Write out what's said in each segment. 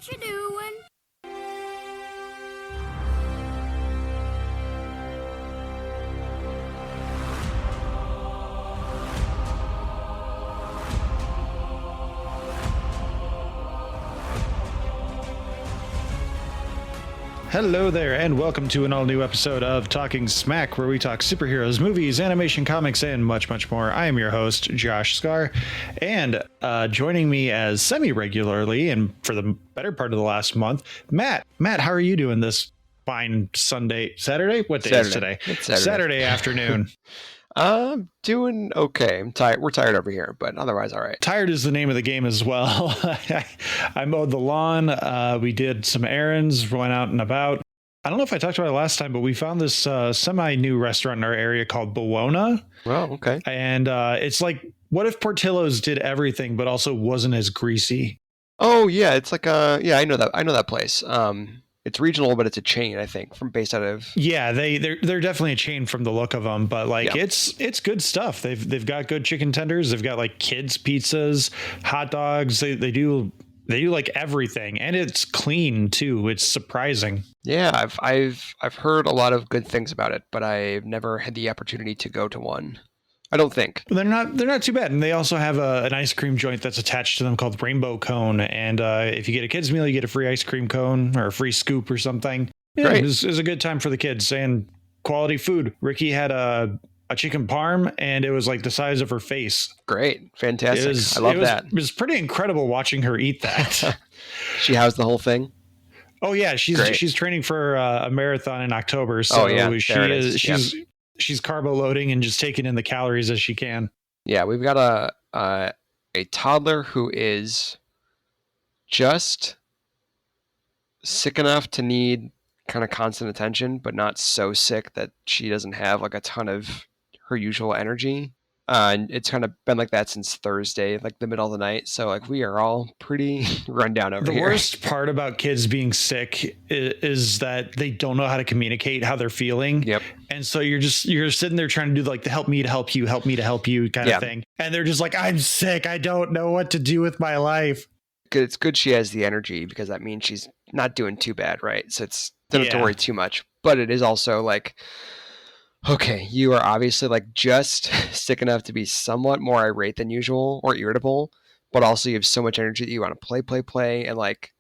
you doing? Hello there, and welcome to an all-new episode of Talking Smack, where we talk superheroes, movies, animation, comics, and much, much more. I am your host, Josh Scar, and joining me as semi-regularly, and for the better part of the last month, Matt. Matt, how are you doing this fine Saturday? What day is today? It's Saturday. Saturday afternoon. I'm doing okay. I'm tired. We're tired over here, but otherwise all right. Tired is the name of the game as well. I mowed the lawn. We did some errands, went out and about. I don't know if I talked about it last time, but we found this semi-new restaurant in our area called Bologna. Well, okay. And it's like, what if Portillo's did everything, but also wasn't as greasy? Oh yeah, it's like I know that place. It's regional, but it's a chain, I think, based out of. Yeah, they're definitely a chain from the look of them, but like it's good stuff. They've got good chicken tenders. They've got like kids pizzas, hot dogs. They do like everything, and it's clean too. It's surprising. Yeah, I've heard a lot of good things about it, but I've never had the opportunity to go to one. I don't think they're not too bad, and they also have an ice cream joint that's attached to them called Rainbow Cone. And if you get a kids meal, you get a free ice cream cone or a free scoop or something. Yeah, Great. It was a good time for the kids and quality food. Ricky had a chicken parm, and it was like the size of her face. Great, fantastic. I love that. It was pretty incredible watching her eat that. She housed the whole thing. Oh yeah, she's training for a marathon in October. So she's carbo loading and just taking in the calories as she can. Yeah, we've got a toddler who is just sick enough to need kind of constant attention, but not so sick that she doesn't have like a ton of her usual energy. And it's kind of been like that since Thursday, like the middle of the night. So like we are all pretty run down over here. The worst part about kids being sick is that they don't know how to communicate how they're feeling. Yep. And so you're sitting there trying to do like the help me to help you kind of thing. And they're just like, I'm sick. I don't know what to do with my life. It's good she has the energy, because that means she's not doing too bad, right? So don't have to worry too much. But it is also like, okay, you are obviously like just sick enough to be somewhat more irate than usual or irritable, but also you have so much energy that you want to play, and like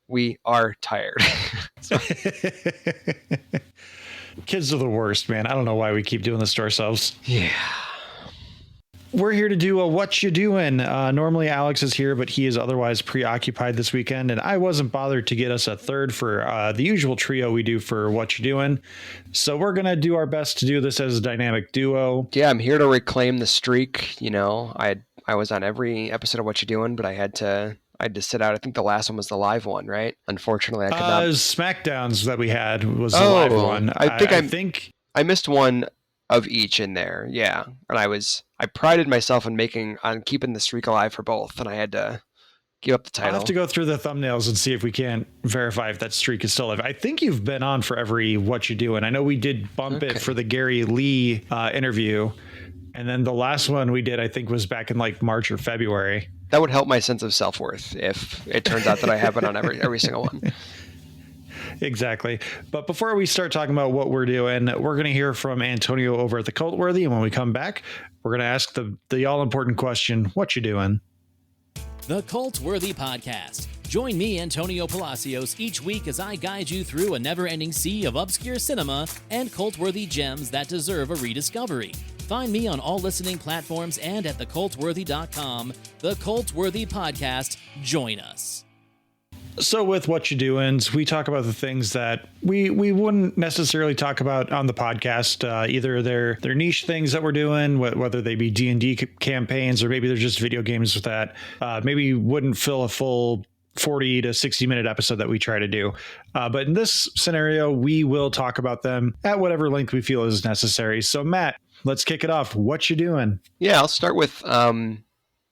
we are tired. Kids are the worst, man. I don't know why we keep doing this to ourselves. Yeah. We're here to do a What You Doing. Normally Alex is here, but he is otherwise preoccupied this weekend, and I wasn't bothered to get us a third for the usual trio we do for What You Doing. So we're going to do our best to do this as a dynamic duo. Yeah, I'm here to reclaim the streak. You know, I was on every episode of What You Doing, but I had to sit out. I think the last one was the live one, right? Unfortunately, I could not. Smackdowns that we had was the live one. I think I missed one of each in there. Yeah. And I prided myself on keeping the streak alive for both, and I had to give up the title. I'll have to go through the thumbnails and see if we can't verify if that streak is still alive. I think you've been on for every What You Doing. I know we did bump it for the Gary Lee interview. And then the last one we did, I think, was back in like March or February. That would help my sense of self-worth if it turns out that I have been on every single one. Exactly. But before we start talking about what we're doing, we're going to hear from Antonio over at the Cultworthy. And when we come back, we're going to ask the all-important question, what you doing? The Cultworthy Podcast. Join me, Antonio Palacios, each week as I guide you through a never-ending sea of obscure cinema and cult-worthy gems that deserve a rediscovery. Find me on all listening platforms and at thecultworthy.com. The Cultworthy Podcast. Join us. So with What You Doing, we talk about the things that we wouldn't necessarily talk about on the podcast. Either they're niche things that we're doing, whether they be D&D campaigns, or maybe they're just video games with that. Maybe wouldn't fill a full 40 to 60 minute episode that we try to do. But in this scenario, we will talk about them at whatever length we feel is necessary. So Matt, let's kick it off. What you doing? Yeah, I'll start with the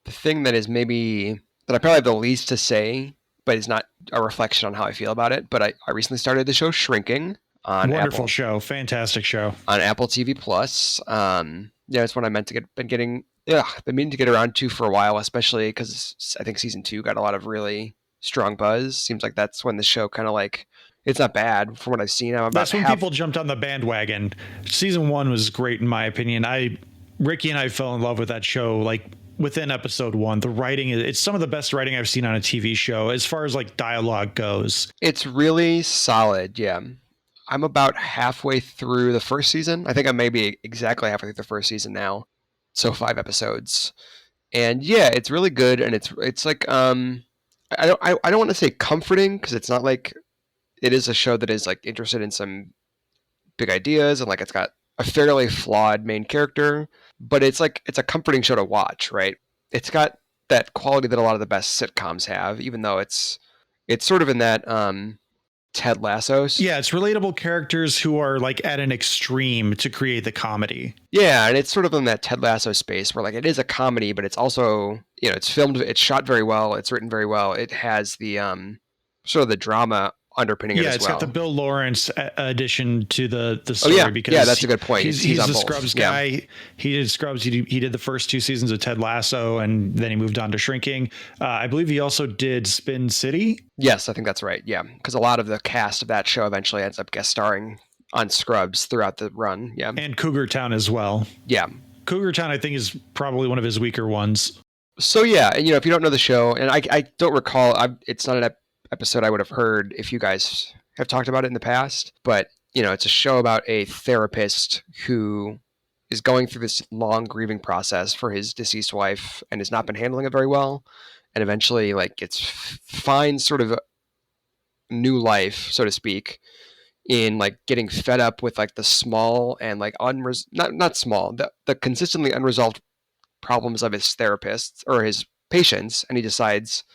thing that is maybe that I probably have the least to say, but it's not a reflection on how I feel about it. But I recently started the show Shrinking on Wonderful Apple, show. Fantastic show. on Apple TV Plus. Yeah, it's one I meant to been meaning to get around to for a while, especially because I think season 2 got a lot of really strong buzz. Seems like that's when the show kind of like, it's not bad from what I've seen. I'm about That's when people jumped on the bandwagon. Season 1 was great in my opinion. Ricky and I fell in love with that show like within episode 1. The writing, it's some of the best writing I've seen on a TV show as far as like dialogue goes. It's really solid. Yeah. I'm about halfway through the first season. I think I may be exactly halfway through the first season now. So 5 episodes. And yeah, it's really good. And it's like, I don't want to say comforting, because it's not like, it is a show that is like interested in some big ideas, and like it's got a fairly flawed main character, but it's like, it's a comforting show to watch, right? It's got that quality that a lot of the best sitcoms have, even though it's sort of in that Ted Lasso's. Yeah, it's relatable characters who are like at an extreme to create the comedy. Yeah, and it's sort of in that Ted Lasso space where like it is a comedy, but it's also, it's filmed, it's shot very well, it's written very well. It has the sort of the drama underpinning it as well. Got the Bill Lawrence addition to the story. Because that's a good point. He's the Scrubs guy. Yeah. He did Scrubs. He did the first 2 seasons of Ted Lasso, and then he moved on to Shrinking. I believe he also did Spin City. Yes, I think that's right. Yeah, because a lot of the cast of that show eventually ends up guest starring on Scrubs throughout the run. Yeah, and Cougar Town as well. Yeah, Cougar Town I think is probably one of his weaker ones. So yeah, and if you don't know the show, and I don't recall, it's not an episode I would have heard if you guys have talked about it in the past, but it's a show about a therapist who is going through this long grieving process for his deceased wife and has not been handling it very well, and eventually like finds sort of a new life, so to speak, in like getting fed up with like the small and like not small, the consistently unresolved problems of his therapists or his patients, and he decides,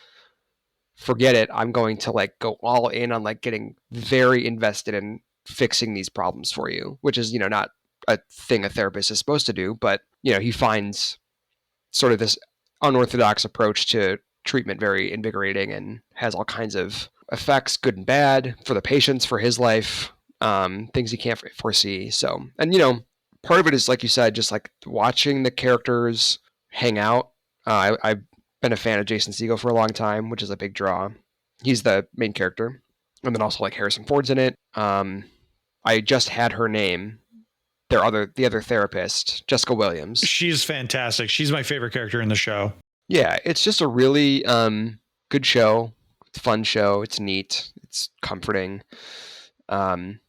forget it, I'm going to like go all in on like getting very invested in fixing these problems for you, which is not a thing a therapist is supposed to do, but he finds sort of this unorthodox approach to treatment very invigorating and has all kinds of effects, good and bad, for the patients, for his life, things he can't foresee. So, and part of it is, like you said, just like watching the characters hang out. I've been a fan of Jason Segel for a long time, which is a big draw. He's the main character. And then also like Harrison Ford's in it. I just had her name. The other therapist, Jessica Williams. She's fantastic. She's my favorite character in the show. Yeah, it's just a really good show. It's a fun show. It's neat. It's comforting. And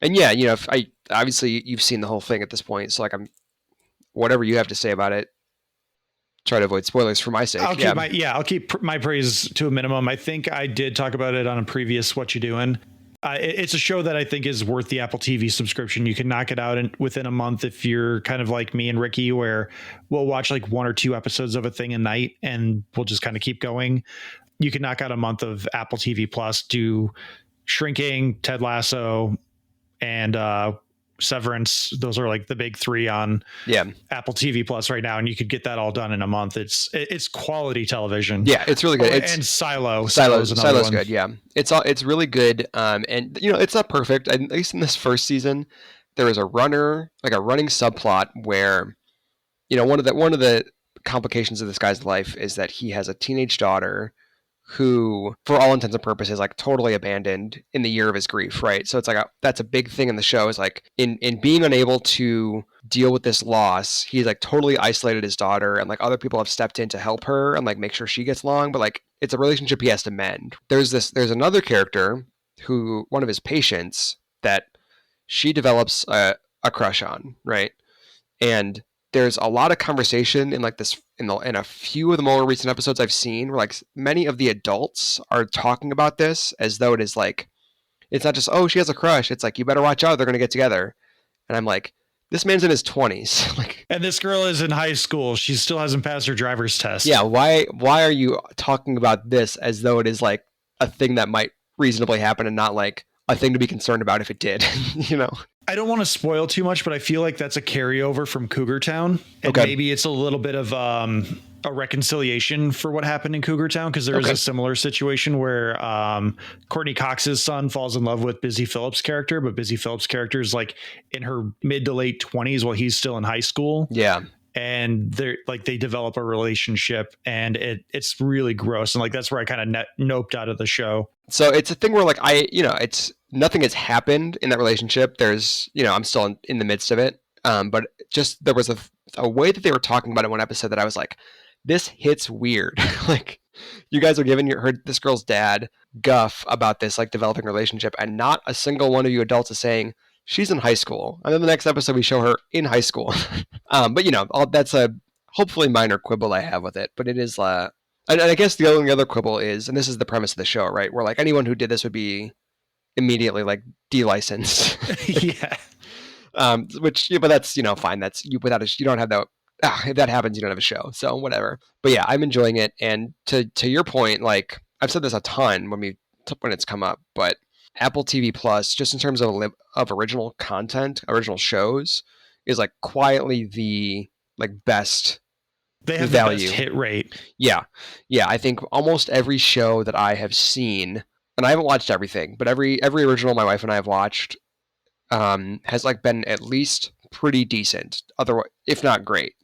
yeah, if obviously you've seen the whole thing at this point, so like whatever you have to say about it, try to avoid spoilers for my sake. I'll keep my praise to a minimum. I think I did talk about it on a previous What You Doing. It's a show that I think is worth the Apple TV subscription. You can knock it out within a month if you're kind of like me and Ricky, where we'll watch like 1 or 2 episodes of a thing a night and we'll just kind of keep going. You can knock out a month of Apple TV Plus, do Shrinking, Ted Lasso, and Severance. Those are like the big 3 on Apple TV Plus right now, and you could get that all done in a month. It's quality television. Yeah, it's really good. And Silo's good. Yeah, it's really good. And it's not perfect. At least in this first season, there is a running subplot where one of the complications of this guy's life is that he has a teenage daughter who, for all intents and purposes, like totally abandoned in the year of his grief, right? So it's like that's a big thing in the show, is like in being unable to deal with this loss, he's like totally isolated his daughter, and like other people have stepped in to help her and like make sure she gets along, but like it's a relationship he has to mend. There's another character who, one of his patients, that she develops a crush on, right? And there's a lot of conversation in like this in a few of the more recent episodes I've seen, where like many of the adults are talking about this as though it is like, it's not just, oh, she has a crush. It's like, you better watch out, they're going to get together. And I'm like, this man's in his 20s. Like, and this girl is in high school. She still hasn't passed her driver's test. Yeah. Why are you talking about this as though it is like a thing that might reasonably happen and not like a thing to be concerned about if it did, I don't want to spoil too much, but I feel like that's a carryover from Cougar Town. And maybe it's a little bit of a reconciliation for what happened in Cougar Town, because there is a similar situation where Courtney Cox's son falls in love with Busy Phillips' character, but Busy Phillips' character is like in her mid to late 20s while he's still in high school. Yeah. and they're like they develop a relationship, and it's really gross, and like that's where I kind of noped out of the show. So it's a thing where like it's nothing has happened in that relationship. There's I'm still in the midst of it. But just there was a way that they were talking about it in one episode that I was like, this hits weird. Like you guys are giving this girl's dad guff about this like developing relationship, and not a single one of you adults is saying she's in high school. And then the next episode we show her in high school. But that's a hopefully minor quibble I have with it. But it is and I guess the only other quibble is, and this is the premise of the show, right? Where like anyone who did this would be immediately like delicensed. Yeah. But that's fine. That's you don't have that. If that happens, you don't have a show. So whatever. But yeah, I'm enjoying it. And to your point, like I've said this a ton when it's come up, but Apple TV Plus, just in terms of original content, original shows, is like quietly the like best. They have value. The best hit rate. Yeah. I think almost every show that I have seen, and I haven't watched everything, but every original my wife and I have watched has like been at least pretty decent, otherwise, if not great.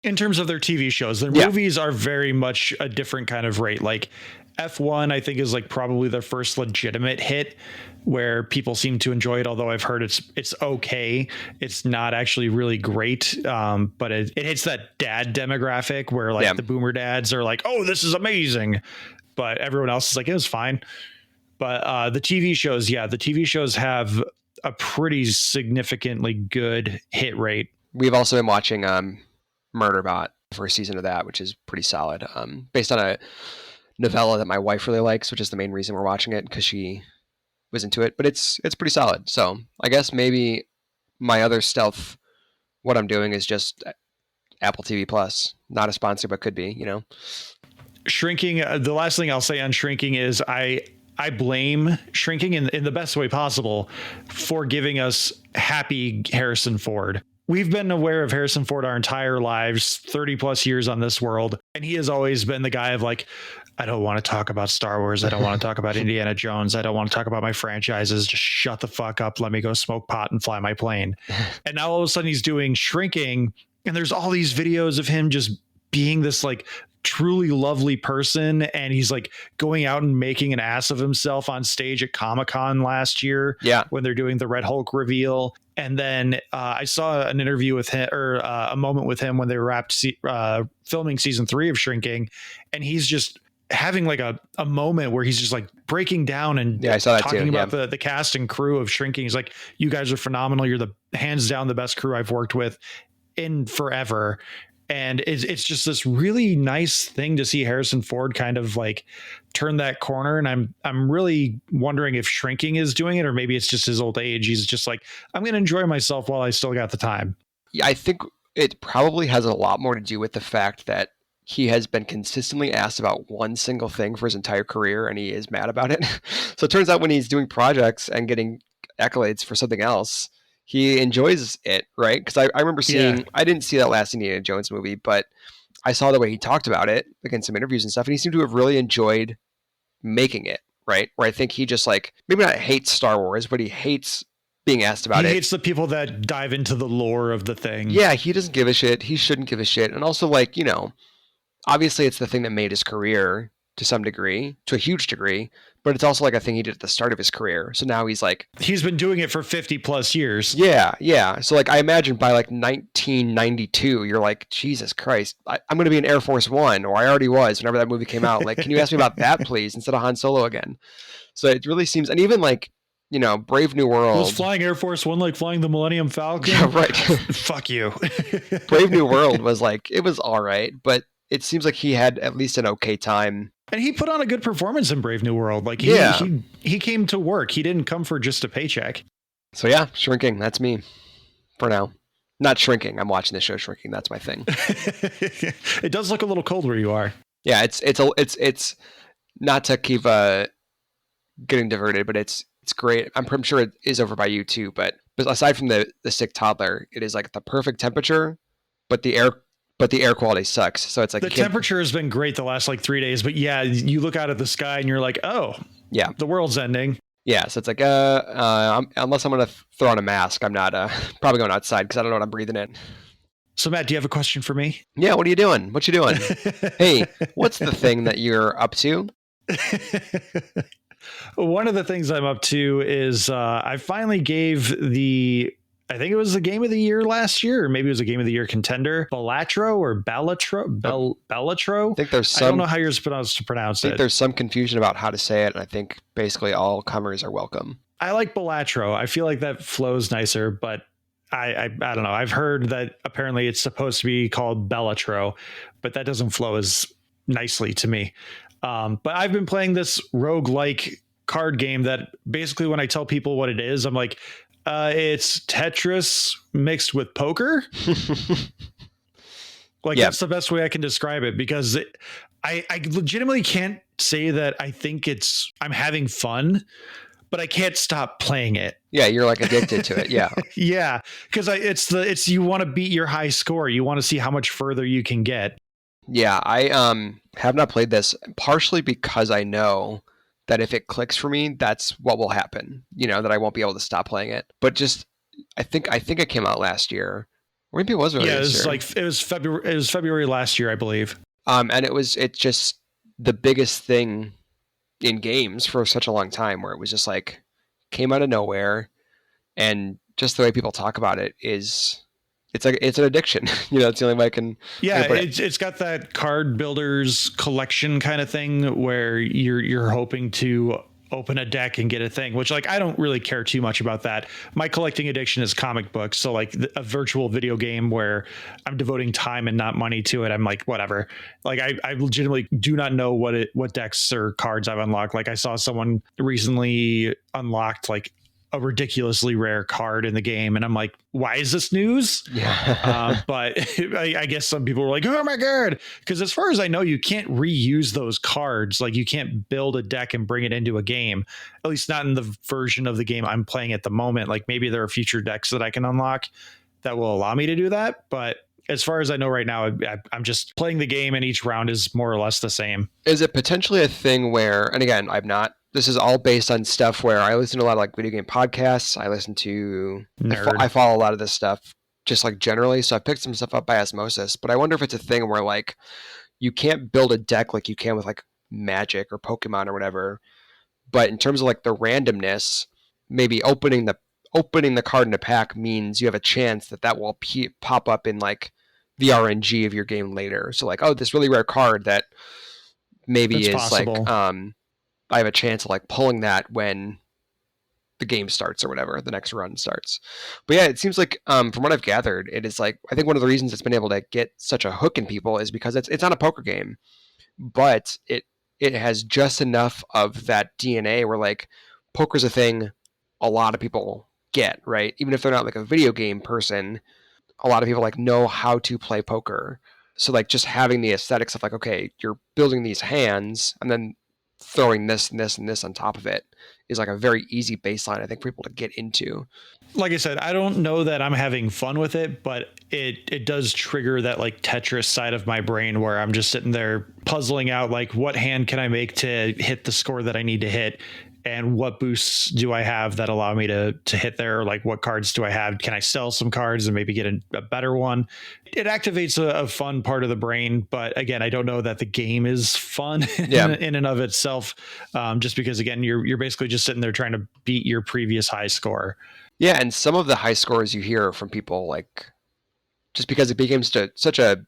In terms of their TV shows, their movies are very much a different kind of rate. Like F1, I think, is like probably their first legitimate hit where people seem to enjoy it. Although I've heard it's okay. It's not actually really great. But it hits that dad demographic where like the boomer dads are like, oh, this is amazing. But everyone else is like, it was fine. But the TV shows have a pretty significantly good hit rate. We've also been watching Murderbot, first season of that, which is pretty solid, based on a novella that my wife really likes, which is the main reason we're watching it, because she was into it. But it's pretty solid. So I guess maybe my other stealth, what I'm doing is just Apple TV Plus, not a sponsor, but could be. Shrinking. The last thing I'll say on Shrinking is I blame Shrinking in the best way possible for giving us happy Harrison Ford. We've been aware of Harrison Ford our entire lives, 30 plus years on this world. And he has always been the guy of like, I don't want to talk about Star Wars. I don't want to talk about Indiana Jones. I don't want to talk about my franchises. Just shut the fuck up. Let me go smoke pot and fly my plane. And now all of a sudden he's doing Shrinking. And there's all these videos of him just being this like truly lovely person, and he's like going out and making an ass of himself on stage at Comic-Con last year when they're doing the Red Hulk reveal. And then I saw an interview with him, or a moment with him when they wrapped filming season 3 of Shrinking, and he's just having like a moment where he's just like breaking down and I saw that talking too. about the cast and crew of Shrinking. He's like, you guys are phenomenal. You're the hands down the best crew I've worked with in forever. And it's just this really nice thing to see Harrison Ford kind of like turn that corner. And I'm really wondering if Shrinking is doing it, or maybe it's just his old age. He's just like, I'm going to enjoy myself while I still got the time. Yeah, I think it probably has a lot more to do with the fact that he has been consistently asked about one single thing for his entire career, and he is mad about it. So it turns out when he's doing projects and getting accolades for something else, he enjoys it, right? Because I remember seeing, I didn't see that last Indiana Jones movie, but I saw the way he talked about it, like in some interviews and stuff, and he seemed to have really enjoyed making it, right? Where I think he just like, maybe not hates Star Wars, but he hates being asked about it. He hates the people that dive into the lore of the thing. Yeah, he doesn't give a shit. He shouldn't give a shit. And also like, obviously it's the thing that made his career to some degree, to a huge degree, but it's also like a thing he did at the start of his career. So now he's been doing it for 50 plus years. Yeah. So like, I imagine by like 1992, you're like, Jesus Christ, I'm going to be in Air Force One, or I already was whenever that movie came out. Like, can you ask me about that, please, instead of Han Solo again? So it really seems, and even like, Brave New World. Was flying Air Force One like flying the Millennium Falcon? Yeah, right. Fuck you. Brave New World was like, it was all right, but it seems like he had at least an okay time. And he put on a good performance in Brave New World. Like he came to work. He didn't come for just a paycheck. So yeah, Shrinking. That's me for now. Not Shrinking. I'm watching the show Shrinking. That's my thing. It does look a little cold where you are. Yeah, it's not to keep getting diverted, but it's great. I'm sure it is over by you too. But aside from the sick toddler, it is like the perfect temperature, but the air quality sucks. So it's like the temperature has been great the last like 3 days, but yeah, you look out at the sky and you're like, oh yeah, the world's ending. Yeah. So it's like, unless I'm going to throw on a mask, I'm not probably going outside because I don't know what I'm breathing in. So Matt, do you have a question for me? Yeah, what are you doing? What you doing? Hey, what's the thing that you're up to? One of the things I'm up to is I finally gave I think it was the game of the year last year, or maybe it was a game of the year contender, Balatro or Balatro. I think there's I don't some know how you're supposed to pronounce it. there's some confusion about how to say it, and I think basically all comers are welcome. I like Balatro. I feel like that flows nicer, but I don't know. I've heard that apparently it's supposed to be called Balatro, but that doesn't flow as nicely to me. But I've been playing this roguelike card game that basically when I tell people what it is, I'm like, it's Tetris mixed with poker. Like that's the best way I can describe it, because I legitimately can't say that I think I'm having fun, but I can't stop playing it. Yeah, you're like addicted to it. Yeah. Yeah, because it's you want to beat your high score. You want to see how much further you can get. Yeah, I have not played this partially because I know that if it clicks for me, that's what will happen. That I won't be able to stop playing it. But just I think it came out last year. Or maybe it was earlier this year. It was February. It was February last year, I believe. And it's just the biggest thing in games for such a long time, where it was just like came out of nowhere, and just the way people talk about it is it's an addiction. It's the only way I can. Yeah, it's got that card builders collection kind of thing where you're hoping to open a deck and get a thing, which like I don't really care too much about that. My collecting addiction is comic books, so like a virtual video game where I'm devoting time and not money to it, I'm like whatever. Like I legitimately do not know what decks or cards I've unlocked. Like I saw someone recently unlocked like a ridiculously rare card in the game, and I'm like, why is this news? Yeah. But I guess some people were like, oh my god, because as far as I know, you can't reuse those cards. Like you can't build a deck and bring it into a game, at least not in the version of the game I'm playing at the moment. Like maybe there are future decks that I can unlock that will allow me to do that, but as far as I know right now, I'm just playing the game, and each round is more or less the same. Is it potentially a thing where, and again, this is all based on stuff where I listen to a lot of like video game podcasts. I listen to, I follow a lot of this stuff just like generally. So I picked some stuff up by osmosis, but I wonder if it's a thing where like you can't build a deck like you can with like Magic or Pokemon or whatever. But in terms of like the randomness, maybe opening the card in a pack means you have a chance that will pop up in like the RNG of your game later. So like, oh, this really rare card that maybe That's is possible. Like, I have a chance of like pulling that when the game starts or whatever, the next run starts. But yeah, it seems like from what I've gathered, it is like, I think one of the reasons it's been able to get such a hook in people is because it's not a poker game, but it has just enough of that DNA where like poker's a thing a lot of people get, right? Even if they're not like a video game person, a lot of people like know how to play poker. So like just having the aesthetics of like, okay, you're building these hands and then throwing this and this and this on top of it is like a very easy baseline, I think, for people to get into. Like I said, I don't know that I'm having fun with it, but it does trigger that like Tetris side of my brain where I'm just sitting there puzzling out like what hand can I make to hit the score that I need to hit, and what boosts do I have that allow me to hit there? Like what cards do I have? Can I sell some cards and maybe get a better one? It activates a fun part of the brain, but again, I don't know that the game is fun in and of itself. Just because again, you're basically just sitting there trying to beat your previous high score. Yeah, and some of the high scores you hear from people, like just because it became such a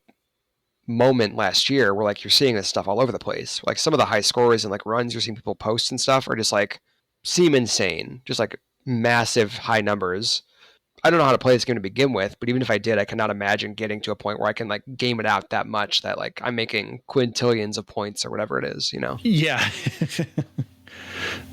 moment last year where like you're seeing this stuff all over the place. Like some of the high scores and like runs you're seeing people post and stuff are just like seem insane, just like massive high numbers. I don't know how to play this game to begin with, but even if I did, I cannot imagine getting to a point where I can like game it out that much that like I'm making quintillions of points or whatever it is, Yeah.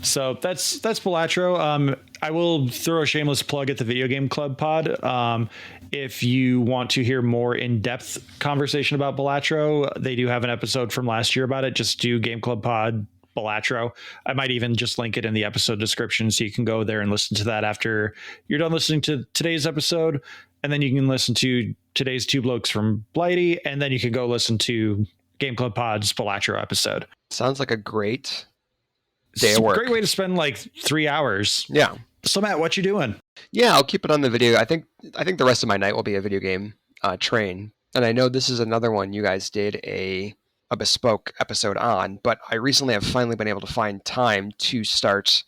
So that's Balatro. I will throw a shameless plug at the Video Game Club pod. If you want to hear more in-depth conversation about Balatro, they do have an episode from last year about it. Just do Game Club pod Balatro. I might even just link it in the episode description so you can go there and listen to that after you're done listening to today's episode. And then you can listen to today's Two Blokes from Blighty, and then you can go listen to Game Club Pod's Balatro episode. Sounds like a great day of work. Great way to spend like 3 hours. Yeah. So Matt, what you doing? Yeah, I'll keep it on the video. I think the rest of my night will be a video game. train. And I know this is another one you guys did a bespoke episode on, but I recently have finally been able to find time to start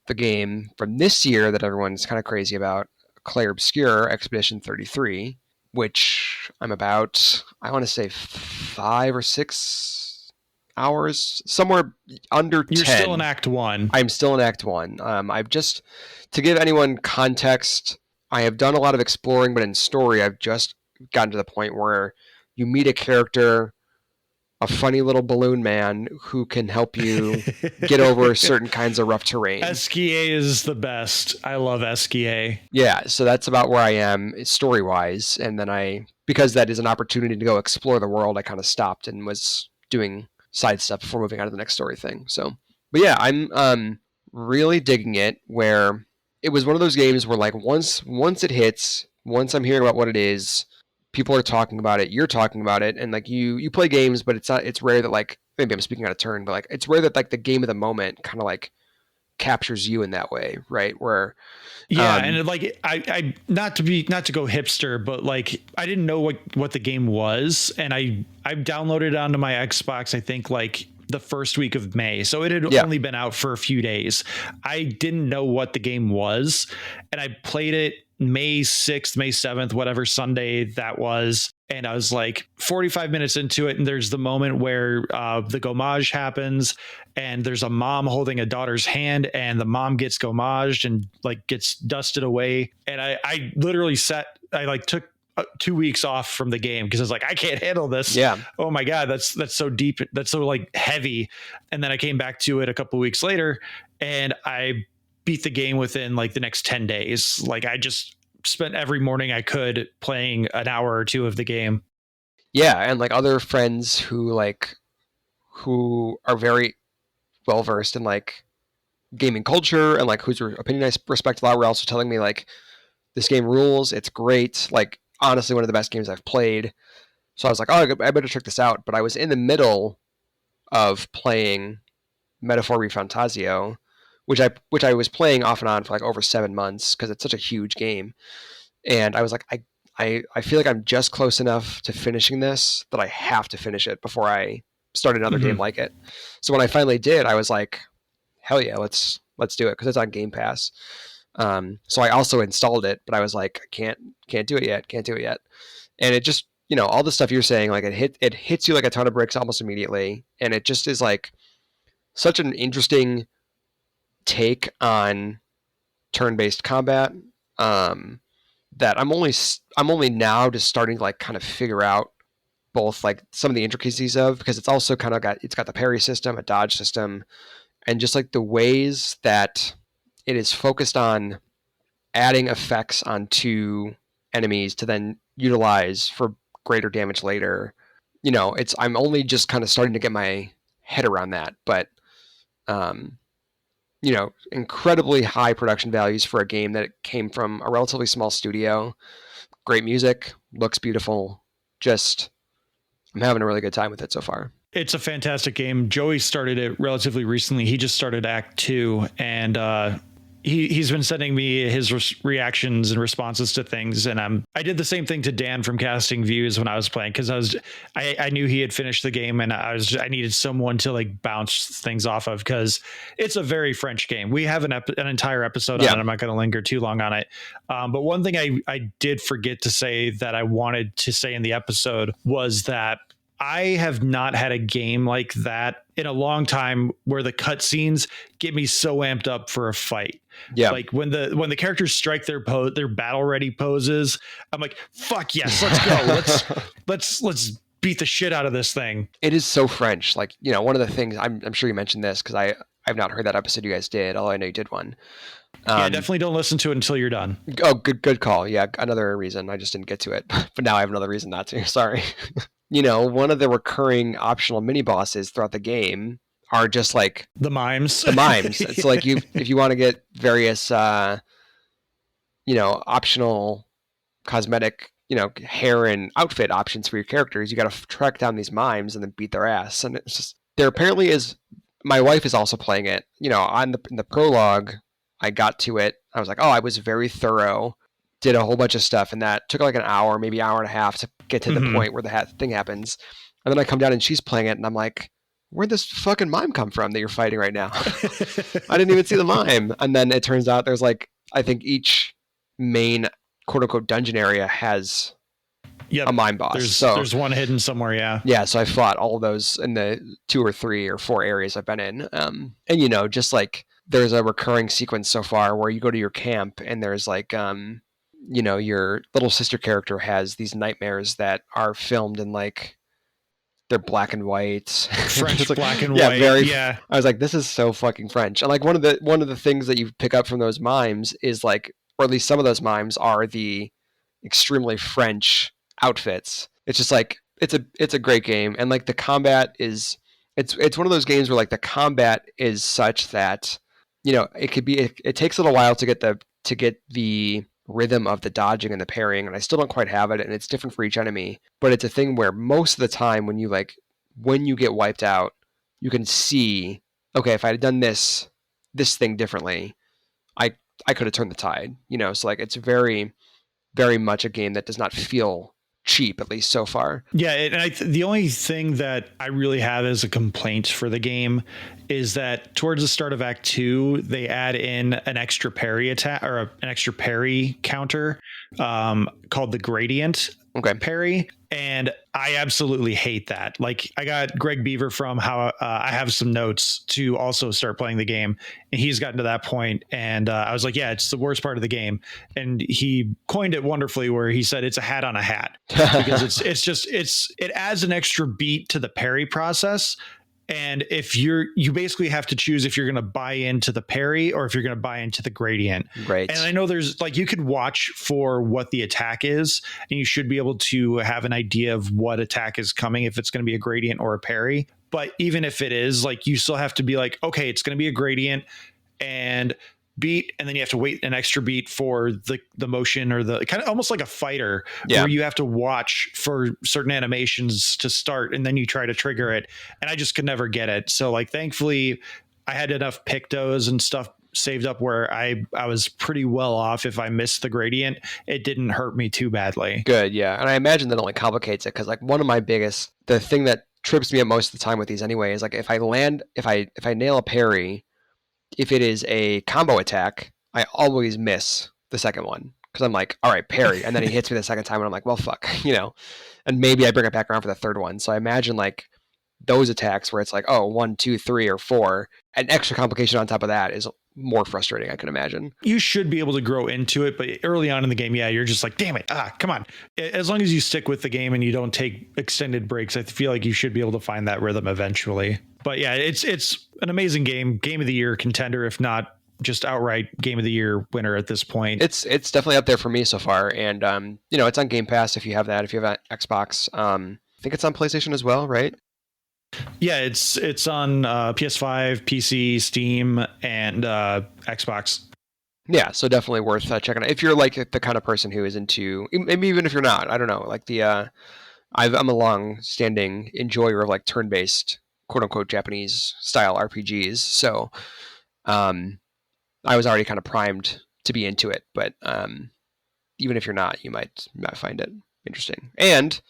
the game from this year that everyone's kind of crazy about, Clair Obscur Expedition 33, which I'm about, I want to say 5 or 6 hours, somewhere under 10. You're still in Act 1. I'm still in Act 1. I've just, to give anyone context, I have done a lot of exploring, but in story, I've just gotten to the point where you meet a character, a funny little balloon man who can help you get over certain kinds of rough terrain. SKA is the best. I love SKA. Yeah, so that's about where I am story-wise. And then because that is an opportunity to go explore the world, I kind of stopped and was doing side stuff before moving on to the next story thing. So, but yeah, I'm really digging it, where it was one of those games where like once it hits, once I'm hearing about what it is, people are talking about it, you're talking about it, and like you play games, but it's rare that, like, maybe I'm speaking out of turn, but like it's rare that like the game of the moment kind of like captures you in that way, right? Where and like I not to go hipster, but like I didn't know what the game was, and I downloaded it onto my Xbox, I think like the first week of May. So it had only been out for a few days. I didn't know what the game was, and I played it May 6th, May 7th, whatever Sunday that was. And I was like 45 minutes into it, and there's the moment where the gommage happens, and there's a mom holding a daughter's hand, and the mom gets gommaged and like gets dusted away. And I literally took 2 weeks off from the game because I was like, I can't handle this. Yeah. Oh my God, that's so deep. That's so like heavy. And then I came back to it a couple of weeks later, and I beat the game within like the next 10 days. Like I just spent every morning I could playing an hour or two of the game. Yeah, and like other friends who are very well versed in like gaming culture and like whose opinion I respect a lot were also telling me like, this game rules, it's great, like honestly one of the best games I've played. So I was like, oh, I better check this out. But I was in the middle of playing Metaphor Refantasio, which I was playing off and on for like over 7 months because it's such a huge game. And I was like, I feel like I'm just close enough to finishing this that I have to finish it before I start another game like it. So when I finally did, I was like, hell yeah, let's do it, because it's on Game Pass. So I also installed it, but I was like, I can't do it yet. And it just, all the stuff you're saying, like it hits you like a ton of bricks almost immediately. And it just is like such an interesting take on turn-based combat, that I'm only now just starting to like kind of figure out both like some of the intricacies of, because it's also kind of got the parry system, a dodge system, and just like the ways that it is focused on adding effects onto enemies to then utilize for greater damage later. I'm only just kind of starting to get my head around that, but incredibly high production values for a game that came from a relatively small studio. Great music, looks beautiful. Just, I'm having a really good time with it so far. It's a fantastic game. Joey started it relatively recently. He just started Act 2, and he's been sending me his reactions and responses to things, and I did the same thing to Dan from Casting Views when I was playing, because I knew he had finished the game, and I needed someone to like bounce things off of, because it's a very French game. We have an entire episode on it. I'm not going to linger too long on it, but one thing I did forget to say that I wanted to say in the episode was that I have not had a game like that in a long time, where the cutscenes get me so amped up for a fight. Yeah. Like when the characters strike their battle ready poses, I'm like, fuck yes, let's go. let's beat the shit out of this thing. It is so French. Like, one of the things, I'm sure you mentioned this because I've not heard that episode you guys did, although I know you did one. Yeah, definitely don't listen to it until you're done. Oh, good call. Yeah, another reason. I just didn't get to it, but now I have another reason not to. Sorry. One of the recurring optional mini bosses throughout the game are just like the mimes. It's like if you want to get various optional cosmetic, hair and outfit options for your characters, you got to track down these mimes and then beat their ass. And it's just, there apparently is, my wife is also playing it. In the prologue, I got to it. I was like, oh, I was very thorough. did a whole bunch of stuff, and that took like an hour, maybe hour and a half to get to the Mhm. point where the thing happens. And then I come down and she's playing it, and I'm like, where'd this fucking mime come from that you're fighting right now? I didn't even see the mime. And then it turns out there's like, I think each main quote unquote dungeon area has Yep. a mime boss. There's one hidden somewhere. Yeah. Yeah, so I fought all of those in the 2 or 3 or 4 areas I've been in. And you know, just like there's a recurring sequence so far where you go to your camp and there's like, you know, your little sister character has these nightmares that are filmed in like they're black and white, French like, black and yeah, white. very. Yeah. I was like, this is so fucking French. And like one of the things that you pick up from those mimes is like, or at least some of those mimes are the extremely French outfits. It's just like it's a great game, and like the combat is it's one of those games where like the combat is such that, you know, it takes a little while to get the rhythm of the dodging and the parrying, and I still don't quite have it, and it's different for each enemy, but it's a thing where most of the time when you get wiped out, you can see, okay, if I had done this thing differently, I could have turned the tide, you know. So like it's very, very much a game that does not feel cheap, at least so far. Yeah, and the only thing that I really have as a complaint for the game is that towards the start of Act 2, they add in an extra parry attack or an extra parry counter called the gradient parry, and I absolutely hate that. Like, I got Greg Beaver from How I Have Some Notes to also start playing the game, and he's gotten to that point, and I was like, yeah, it's the worst part of the game, and he coined it wonderfully where he said it's a hat on a hat, because it adds an extra beat to the parry process. And if you basically have to choose if you're going to buy into the parry or if you're going to buy into the gradient. Right. And I know there's like, you could watch for what the attack is, and you should be able to have an idea of what attack is coming, if it's going to be a gradient or a parry. But even if it is, like, you still have to be like, okay, it's going to be a gradient and beat, and then you have to wait an extra beat for the motion, or the kind of almost like a fighter, where you have to watch for certain animations to start and then you try to trigger it, and I just could never get it. So like, thankfully I had enough pictos and stuff saved up where I was pretty well off. If I missed the gradient, it didn't hurt me too badly. Good. Yeah. And I imagine that only complicates it, because like the thing that trips me up most of the time with these anyway is like, if I nail a parry, if it is a combo attack, I always miss the second one, because I'm like, all right, parry, and then he hits me the second time, and I'm like, well, fuck, you know, and maybe I bring it back around for the third one. So I imagine like those attacks where it's like, oh, 1, 2, 3, or 4, an extra complication on top of that is more frustrating, I can imagine. You should be able to grow into it, but early on in the game, yeah, you're just like, damn it, come on. As long as you stick with the game and you don't take extended breaks, I feel like you should be able to find that rhythm eventually. But yeah, it's an amazing game of the year contender, if not just outright game of the year winner at this point. It's definitely up there for me so far, and you know, it's on Game Pass if you have that. If you have an Xbox, I think it's on PlayStation as well, right? Yeah, it's on PS5, PC, Steam, and Xbox. Yeah, so definitely worth checking out if you're like the kind of person who is into, maybe even if you're not, I don't know, like I'm a long-standing enjoyer of like turn-based, quote-unquote Japanese style RPGs, so I was already kind of primed to be into it, but even if you're not, you might find it interesting. And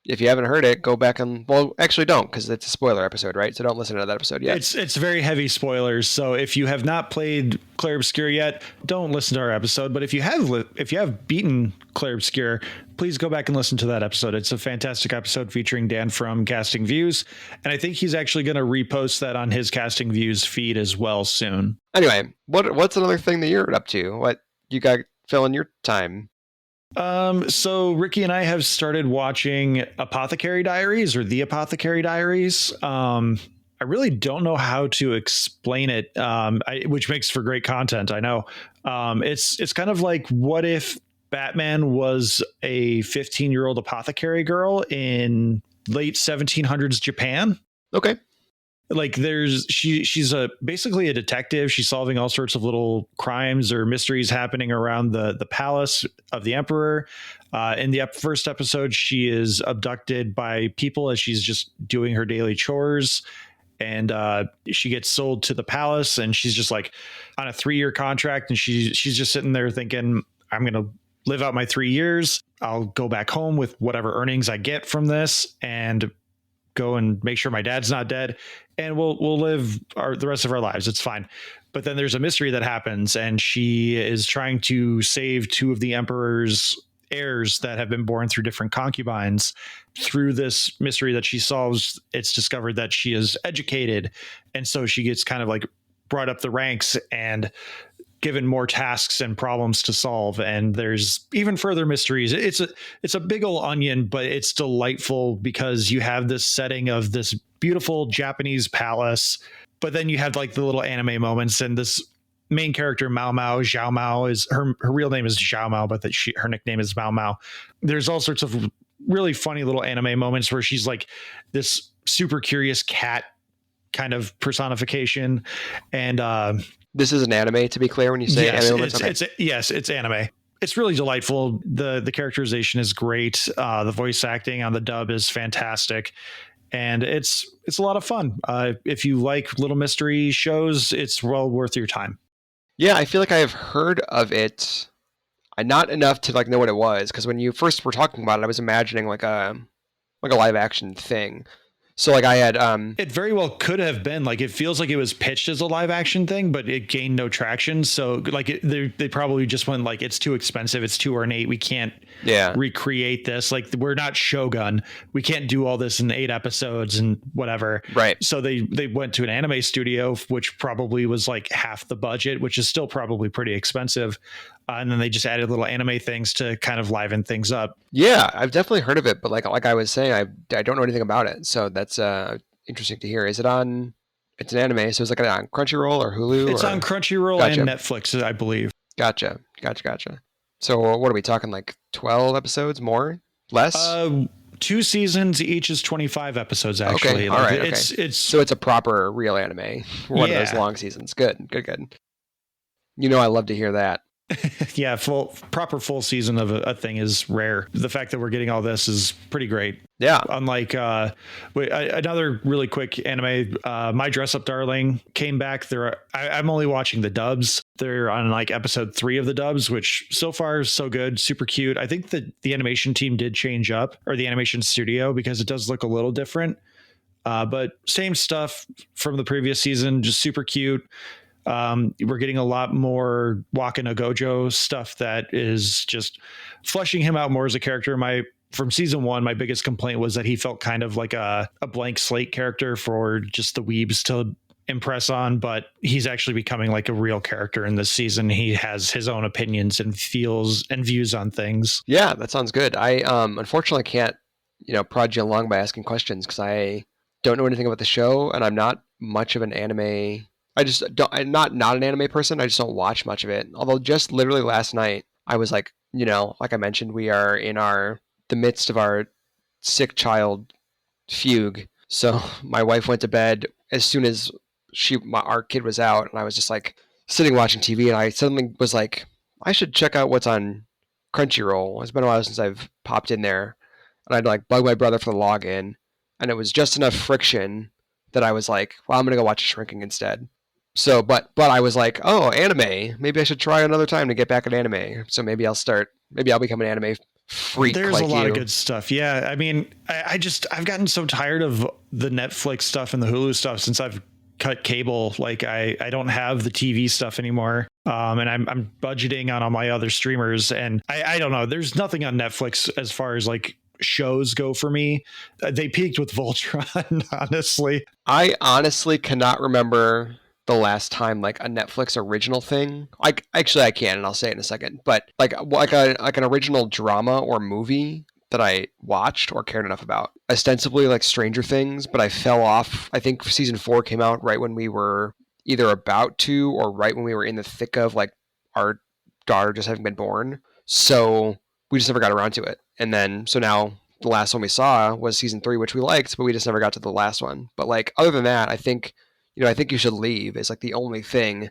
if you haven't heard it, go back and, well, actually don't, because it's a spoiler episode, right? So don't listen to that episode yet. It's very heavy spoilers. So if you have not played Clair Obscur yet, don't listen to our episode. But if you have beaten Clair Obscur, please go back and listen to that episode. It's a fantastic episode featuring Dan from Casting Views, and I think he's actually going to repost that on his Casting Views feed as well soon. Anyway, what's another thing that you're up to? What you got filling your time? So Ricky and I have started watching Apothecary Diaries, or The Apothecary Diaries. I really don't know how to explain it, which makes for great content. I know. It's kind of like, what if Batman was a 15-year-old apothecary girl in late 1700s Japan? Okay. Like, she's basically a detective. She's solving all sorts of little crimes or mysteries happening around the palace of the emperor. In the first episode, she is abducted by people as she's just doing her daily chores, and she gets sold to the palace, and she's just like on a 3-year contract, and she's just sitting there thinking, I'm going to live out my 3 years. I'll go back home with whatever earnings I get from this and go and make sure my dad's not dead, and we'll live the rest of our lives. It's fine. But then there's a mystery that happens, and she is trying to save 2 of the emperor's heirs that have been born through different concubines. Through this mystery that she solves, it's discovered that she is educated, and so she gets kind of like brought up the ranks and given more tasks and problems to solve. And there's even further mysteries. It's a big old onion, but it's delightful because you have this setting of this beautiful Japanese palace, but then you have like the little anime moments, and this main character Zhao Mao is her real name is Zhao Mao, but her nickname is Mao Mao. There's all sorts of really funny little anime moments where she's like this super curious cat kind of personification. And this is an anime, to be clear, when you say yes, anime moments? It's anime. It's really delightful. The characterization is great. The voice acting on the dub is fantastic. And it's a lot of fun. If you like little mystery shows, it's well worth your time. Yeah, I feel like I have heard of it. Not enough to like know what it was, because when you first were talking about it, I was imagining like a live action thing. So like I had it very well could have been, like, it feels like it was pitched as a live action thing, but it gained no traction. So like they probably just went like, it's too expensive, it's too ornate, we can't recreate this. Like, we're not Shogun, we can't do all this in 8 episodes and whatever. Right. So they went to an anime studio, which probably was like half the budget, which is still probably pretty expensive. And then they just added little anime things to kind of liven things up. Yeah, I've definitely heard of it, but like I was saying, I don't know anything about it. So that's interesting to hear. Is it on? It's an anime, so it's like on Crunchyroll or Hulu? It's on Crunchyroll and Netflix, I believe. Gotcha. So what are we talking? Like 12 episodes, more, less? 2 seasons, each is 25 episodes. Actually, okay, all right. It's so it's a proper real anime. One of those long seasons. Good. You know, I love to hear that. Yeah, proper full season of a thing is rare. The fact that we're getting all this is pretty great. Yeah. Unlike another really quick anime, My Dress Up Darling came back. I'm only watching the dubs. They're on like episode 3 of the dubs, which so far is so good, super cute. I think that the animation team did change up, or the animation studio, because it does look a little different. But same stuff from the previous season, just super cute. We're getting a lot more Waka no Gojo stuff that is just fleshing him out more as a character. From season 1, my biggest complaint was that he felt kind of like a blank slate character for just the weebs to impress on, but he's actually becoming like a real character in this season. He has his own opinions and feels and views on things. Yeah, that sounds good. I unfortunately can't, prod you along by asking questions, because I don't know anything about the show, and I'm not much of an anime. I'm not an anime person. I just don't watch much of it. Although just literally last night, I was like, like I mentioned, we are in the midst of our sick child fugue. So my wife went to bed as soon as our kid was out, and I was just like sitting watching TV, and I suddenly was like, I should check out what's on Crunchyroll. It's been a while since I've popped in there, and I'd like bug my brother for the login, and it was just enough friction that I was like, well, I'm gonna go watch Shrinking instead. So, but I was like, oh, anime. Maybe I should try another time to get back at anime. So maybe I'll become an anime freak. There's like a lot you. of good stuff. Yeah. I mean, I've gotten so tired of the Netflix stuff and the Hulu stuff since I've cut cable. Like I don't have the TV stuff anymore. And I'm budgeting on all my other streamers, and I don't know. There's nothing on Netflix as far as like shows go for me. They peaked with Voltron, honestly. I honestly cannot remember the last time like a Netflix original thing. Like, actually I can, and I'll say it in a second, but like an original drama or movie that I watched or cared enough about. Ostensibly like Stranger Things, but I fell off. I think season 4 came out right when we were either about to, or right when we were in the thick of like our daughter just having been born. So we just never got around to it. And then, so now the last one we saw was season 3, which we liked, but we just never got to the last one. But like, other than that, I think You Should Leave is like the only thing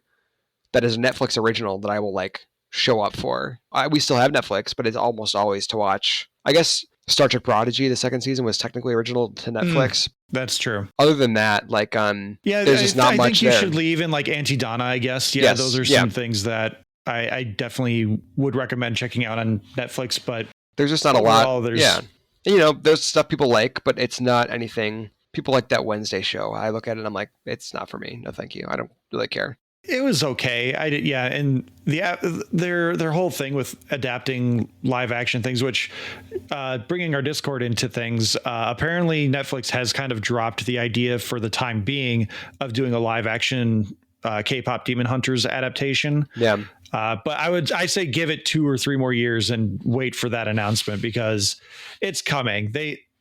that is a Netflix original that I will like show up for. We still have Netflix, but it's almost always to watch. I guess Star Trek Prodigy, the 2nd season, was technically original to Netflix. That's true. Other than that, like, there's just not much there. I think You Should Leave and like Auntie Donna, I guess. Yeah, those are some things that I definitely would recommend checking out on Netflix, but there's just not overall, a lot. there's Yeah. You know, there's stuff people like, but it's not anything. People like that Wednesday show. I look at it and I'm like, it's not for me. No, thank you. I don't really care. it was okay. I did, yeah, and their whole thing with adapting live action things, which bringing our Discord into things. Apparently, Netflix has kind of dropped the idea for the time being of doing a live action K-pop Demon Hunters adaptation. Yeah. But I say give it 2 or 3 more years and wait for that announcement, because it's coming.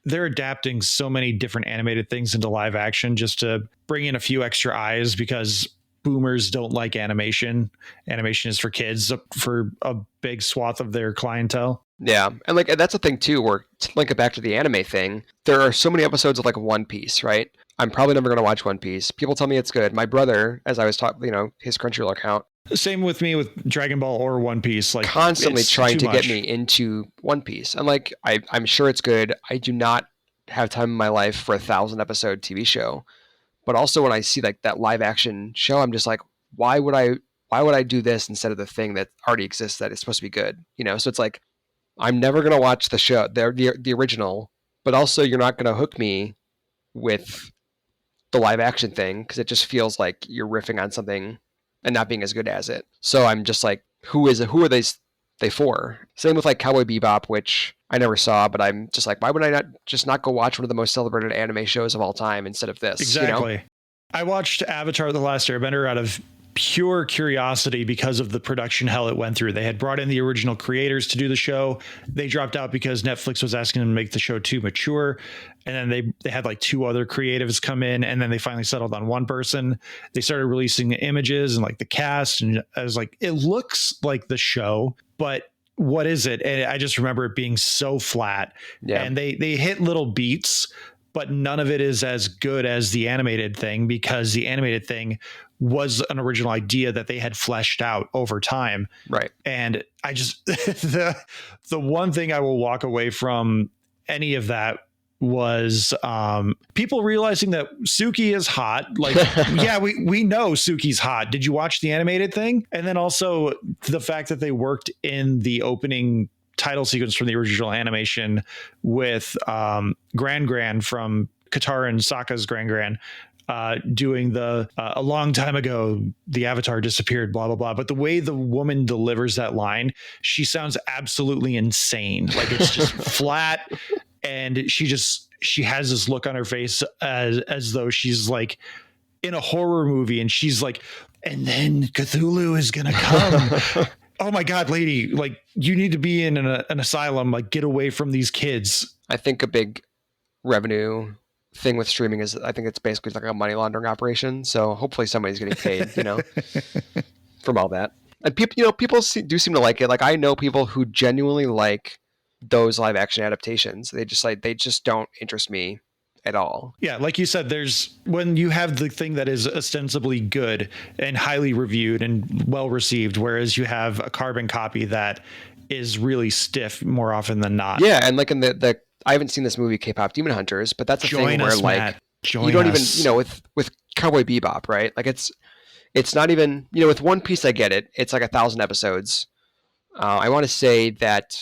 They're adapting so many different animated things into live action just to bring in a few extra eyes, because boomers don't like animation. Animation is for kids, for a big swath of their clientele. Yeah. And like, that's the thing too, where to link it back to the anime thing, there are so many episodes of like One Piece, right? I'm probably never going to watch One Piece. People tell me it's good. My brother, as I was talking, his Crunchyroll account, Same with me with Dragon Ball or One Piece, like constantly trying to much. get me into One Piece. And like, I'm sure it's good. I do not have time in my life for a 1,000-episode TV show. But also when I see like that live action show, I'm just like, why would I do this instead of the thing that already exists that is supposed to be good? So it's like, I'm never going to watch the show, the original, but also you're not going to hook me with the live action thing, because it just feels like you're riffing on something and not being as good as it. So I'm just like, who are they for? Same with like Cowboy Bebop, which I never saw, but I'm just like, why would I not go watch one of the most celebrated anime shows of all time instead of this? Exactly. I watched Avatar: The Last Airbender out of pure curiosity because of the production hell it went through. They had brought in the original creators to do the show. They dropped out because Netflix was asking them to make the show too mature. And then they had like 2 other creatives come in, and then they finally settled on one person. They started releasing the images and like the cast, and I was like, it looks like the show, but what is it? And I just remember it being so flat. Yeah. And they hit little beats, but none of it is as good as the animated thing, because the animated thing was an original idea that they had fleshed out over time. Right. And I just, the one thing I will walk away from any of that was people realizing that Suki is hot. Like, yeah, we know Suki's hot. Did you watch the animated thing? And then also the fact that they worked in the opening title sequence from the original animation with Gran from Katara and Sokka's Gran doing the a long time ago the avatar disappeared, blah blah blah. But the way the woman delivers that line, she sounds absolutely insane. Like, it's just flat, and she has this look on her face as though she's like in a horror movie, and she's like, and then Cthulhu is gonna come. Oh my God, lady, like, you need to be in an asylum. Like, get away from these kids. I think a big revenue thing with streaming is, I think it's basically like a money laundering operation. So hopefully somebody's getting paid, from all that. And people, people do seem to like it. Like, I know people who genuinely like those live action adaptations. They just don't interest me at all. Yeah, like you said, there's when you have the thing that is ostensibly good and highly reviewed and well received, whereas you have a carbon copy that is really stiff more often than not. Yeah, and like in the I haven't seen this movie K-pop Demon Hunters, but that's a thing where like Matt. You don't even, with Cowboy Bebop, right? Like it's not even, with One Piece, I get it. It's like 1,000 episodes. I want to say that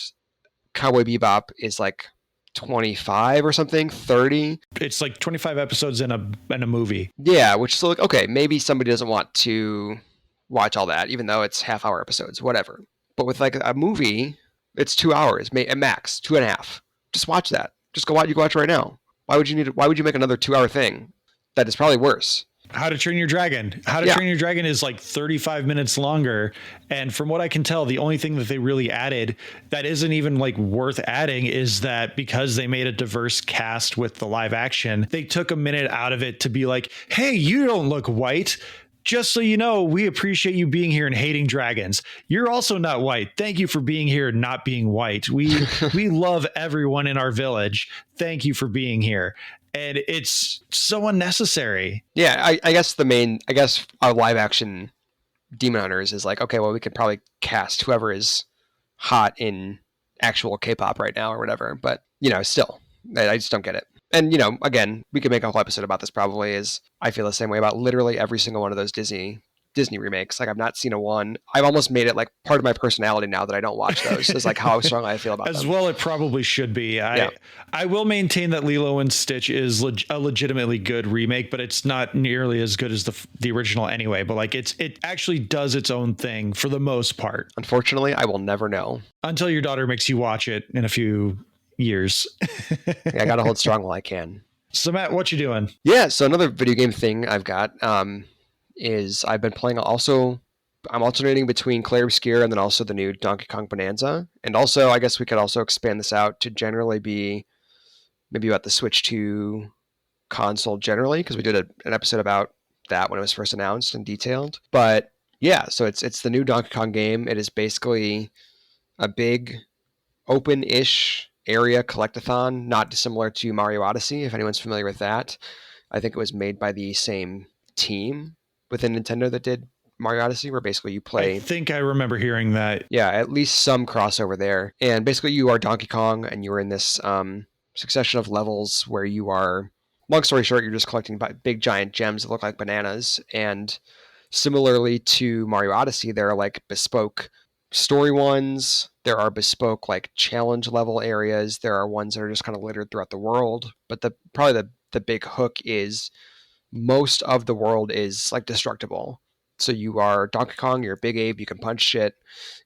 Cowboy Bebop is like 25 or something, 30. It's like 25 episodes in a movie. Yeah, which is like, okay, maybe somebody doesn't want to watch all that, even though it's half-hour episodes, whatever. But with like a movie, it's 2 hours, at max, 2.5. Just watch that. Just go watch. You go watch right now. Why would you make another 2-hour thing that is probably worse? How to Train Your Dragon. How to Train Your Dragon is like 35 minutes longer. And from what I can tell, the only thing that they really added that isn't even like worth adding is that because they made a diverse cast with the live action, they took a minute out of it to be like, hey, you don't look white. Just so you know, we appreciate you being here and hating dragons. You're also not white. Thank you for being here and not being white. We love everyone in our village. Thank you for being here. And it's so unnecessary. Yeah, I guess our live action Demon Hunters is like, okay, well, we could probably cast whoever is hot in actual K-pop right now or whatever. But, still, I just don't get it. And, again, we could make a whole episode about this probably, is I feel the same way about literally every single one of those Disney Disney remakes. Like I've not seen a one. I've almost made it like part of my personality now that I don't watch those. Is like how strongly I feel about As them. well, it probably should be. I will maintain that Lilo and Stitch is a legitimately good remake, but it's not nearly as good as the original anyway. But like it actually does its own thing for the most part. Unfortunately, I will never know until your daughter makes you watch it in a few years. I gotta hold strong while I can. So Matt, what you doing? Yeah, so another video game thing I've got is I've been playing also. I'm alternating between Clair, Obscur and then also the new Donkey Kong Bananza. And also, I guess we could also expand this out to generally be maybe about the Switch 2 console generally, because we did an episode about that when it was first announced and detailed. But yeah, so it's the new Donkey Kong game. It is basically a big open-ish area collectathon, not dissimilar to Mario Odyssey, if anyone's familiar with that. I think it was made by the same team within Nintendo that did Mario Odyssey, where basically you play... I think I remember hearing that. Yeah, at least some crossover there. And basically you are Donkey Kong, and you're in this succession of levels where you are... Long story short, you're just collecting big giant gems that look like bananas. And similarly to Mario Odyssey, there are like bespoke story ones. There are bespoke like challenge level areas. There are ones that are just kind of littered throughout the world. But probably the big hook is most of the world is like destructible. So you are Donkey Kong, you're a big ape, you can punch shit,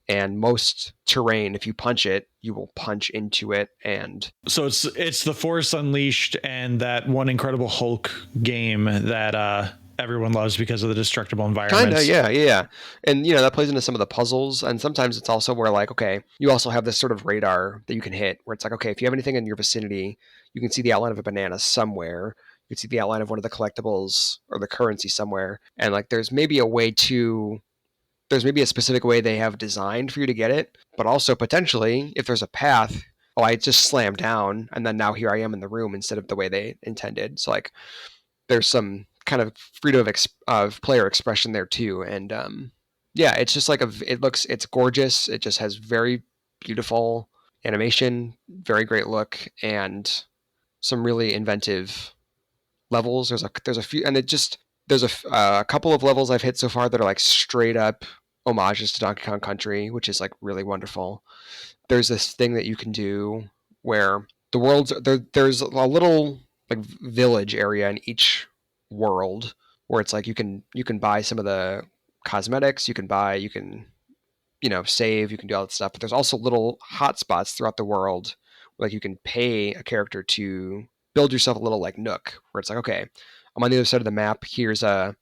and most terrain, if you punch it, you will punch into it. And so it's the Force Unleashed and that one Incredible Hulk game that everyone loves because of the destructible environments. Kinda, yeah. And that plays into some of the puzzles. And sometimes it's also where like, okay, you also have this sort of radar that you can hit where it's like, okay, if you have anything in your vicinity, you can see the outline of a banana somewhere. You can see the outline of one of the collectibles or the currency somewhere. And like there's maybe a specific way they have designed for you to get it, but also potentially if there's a path, I just slammed down and then now here I am in the room instead of the way they intended. So like there's some kind of freedom of player expression there too. And it's just like it's gorgeous. It just has very beautiful animation, very great look, and some really inventive levels. There's a few, and there's a couple of levels I've hit so far that are like straight up homages to Donkey Kong Country, which is like really wonderful. There's this thing that you can do where the world's there's a little like village area in each world where it's like you can buy some of the cosmetics, you can save, you can do all that stuff, but there's also little hotspots throughout the world where like you can pay a character to build yourself a little like nook where it's like, okay, I'm on the other side of the map, here's a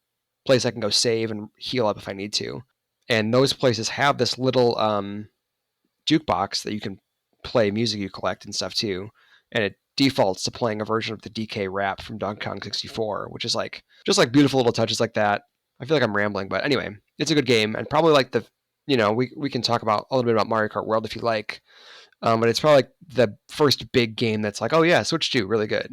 place I can go save and heal up if I need to. And those places have this little jukebox that you can play music you collect and stuff too, and it defaults to playing a version of the DK rap from Donkey Kong 64, which is like just like beautiful little touches like that. I feel like I'm rambling, but anyway, it's a good game, and probably like we can talk about a little bit about Mario Kart World if you like, but it's probably like the first big game that's like, oh yeah, Switch 2, really good,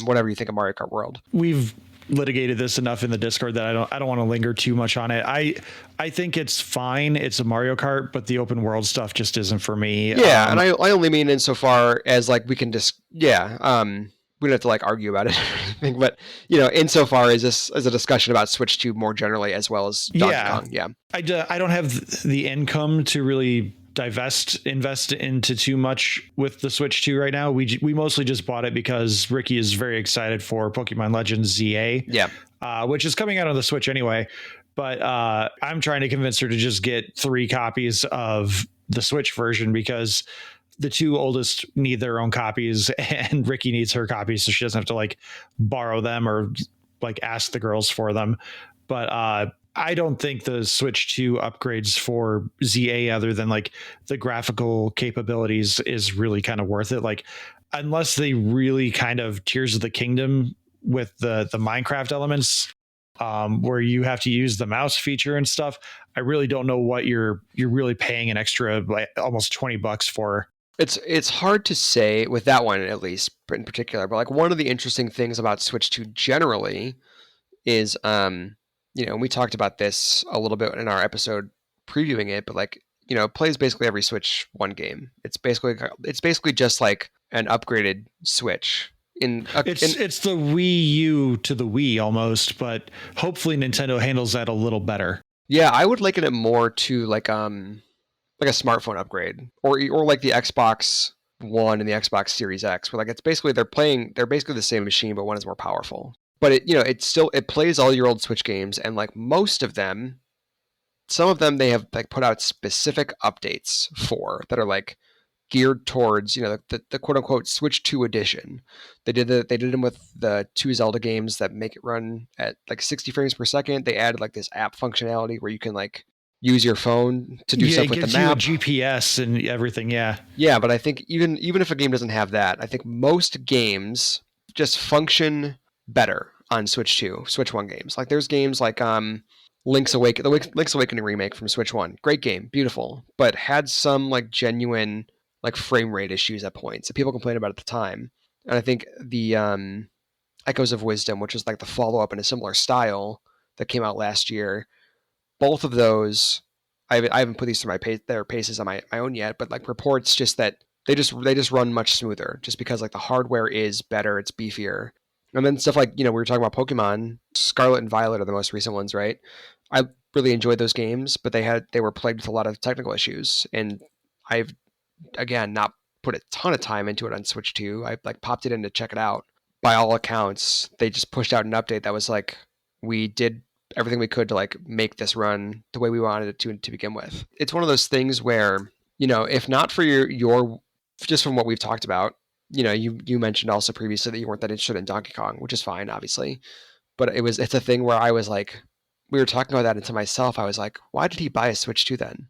whatever you think of Mario Kart World. We've litigated this enough in the Discord that I don't want to linger too much on it. I think it's fine. It's a Mario Kart, but the open world stuff just isn't for me. Yeah, and I only mean insofar as like we can just we don't have to like argue about it or anything, but insofar as this as a discussion about Switch 2 more generally as well as Donkey Kong. Yeah. I don't have the income to really invest into too much with the Switch 2 right now. We mostly just bought it because Ricky is very excited for Pokemon Legends ZA, which is coming out on the Switch anyway. But I'm trying to convince her to just get 3 copies of the Switch version because the 2 oldest need their own copies and Ricky needs her copies so she doesn't have to like borrow them or like ask the girls for them. But I don't think the Switch 2 upgrades for ZA other than like the graphical capabilities is really kind of worth it. Like unless they really kind of Tears of the Kingdom with the Minecraft elements where you have to use the mouse feature and stuff, I really don't know what you're really paying an extra like almost $20 for. It's hard to say with that one, at least in particular, but like one of the interesting things about Switch 2 generally is we talked about this a little bit in our episode previewing it, but like, it plays basically every Switch 1 game. It's basically just like an upgraded Switch. It's the Wii U to the Wii almost, but hopefully Nintendo handles that a little better. Yeah, I would liken it more to like a smartphone upgrade, or like the Xbox One and the Xbox Series X, where like they're basically the same machine, but one is more powerful. But it plays all your old Switch games, and like most of them, some of them they have like put out specific updates for that are like geared towards the quote unquote Switch 2 edition. They did them with the two Zelda games that make it run at like 60 frames per second. They added like this app functionality where you can like use your phone to do stuff with the map. It gives you a GPS and everything. Yeah, but I think even if a game doesn't have that, I think most games just function better on Switch 2, Switch 1 games. Like there's games like Link's Awakening remake from Switch 1. Great game, beautiful, but had some like genuine like frame rate issues at points that people complained about at the time. And I think the Echoes of Wisdom, which is like the follow-up in a similar style that came out last year, both of those, I haven't put these through their paces on my own yet, but like reports just that they just run much smoother just because like the hardware is better, it's beefier. And then stuff like, we were talking about Pokemon, Scarlet and Violet are the most recent ones, right? I really enjoyed those games, but they were plagued with a lot of technical issues. And I've, again, not put a ton of time into it on Switch 2. I like popped it in to check it out. By all accounts, they just pushed out an update that was like, we did everything we could to like make this run the way we wanted it to begin with. It's one of those things where, if not for your just from what we've talked about, you mentioned also previously that you weren't that interested in Donkey Kong, which is fine, obviously. But it's a thing where I was like, we were talking about that, and to myself, I was like, why did he buy a Switch 2 then?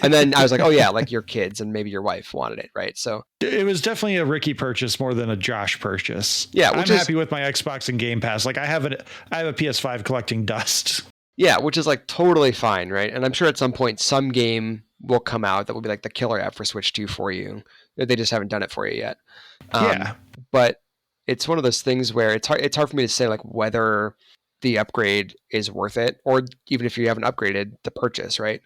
And then I was like, oh yeah, like your kids and maybe your wife wanted it, right? So it was definitely a Ricky purchase more than a Josh purchase. Yeah, I'm happy with my Xbox and Game Pass. Like I have a PS5 collecting dust. Yeah, which is like totally fine, right? And I'm sure at some point some game will come out that will be like the killer app for Switch 2 for you. They just haven't done it for you yet. Yeah, but it's one of those things where it's hard for me to say like whether the upgrade is worth it, or even if you haven't upgraded, the purchase, right?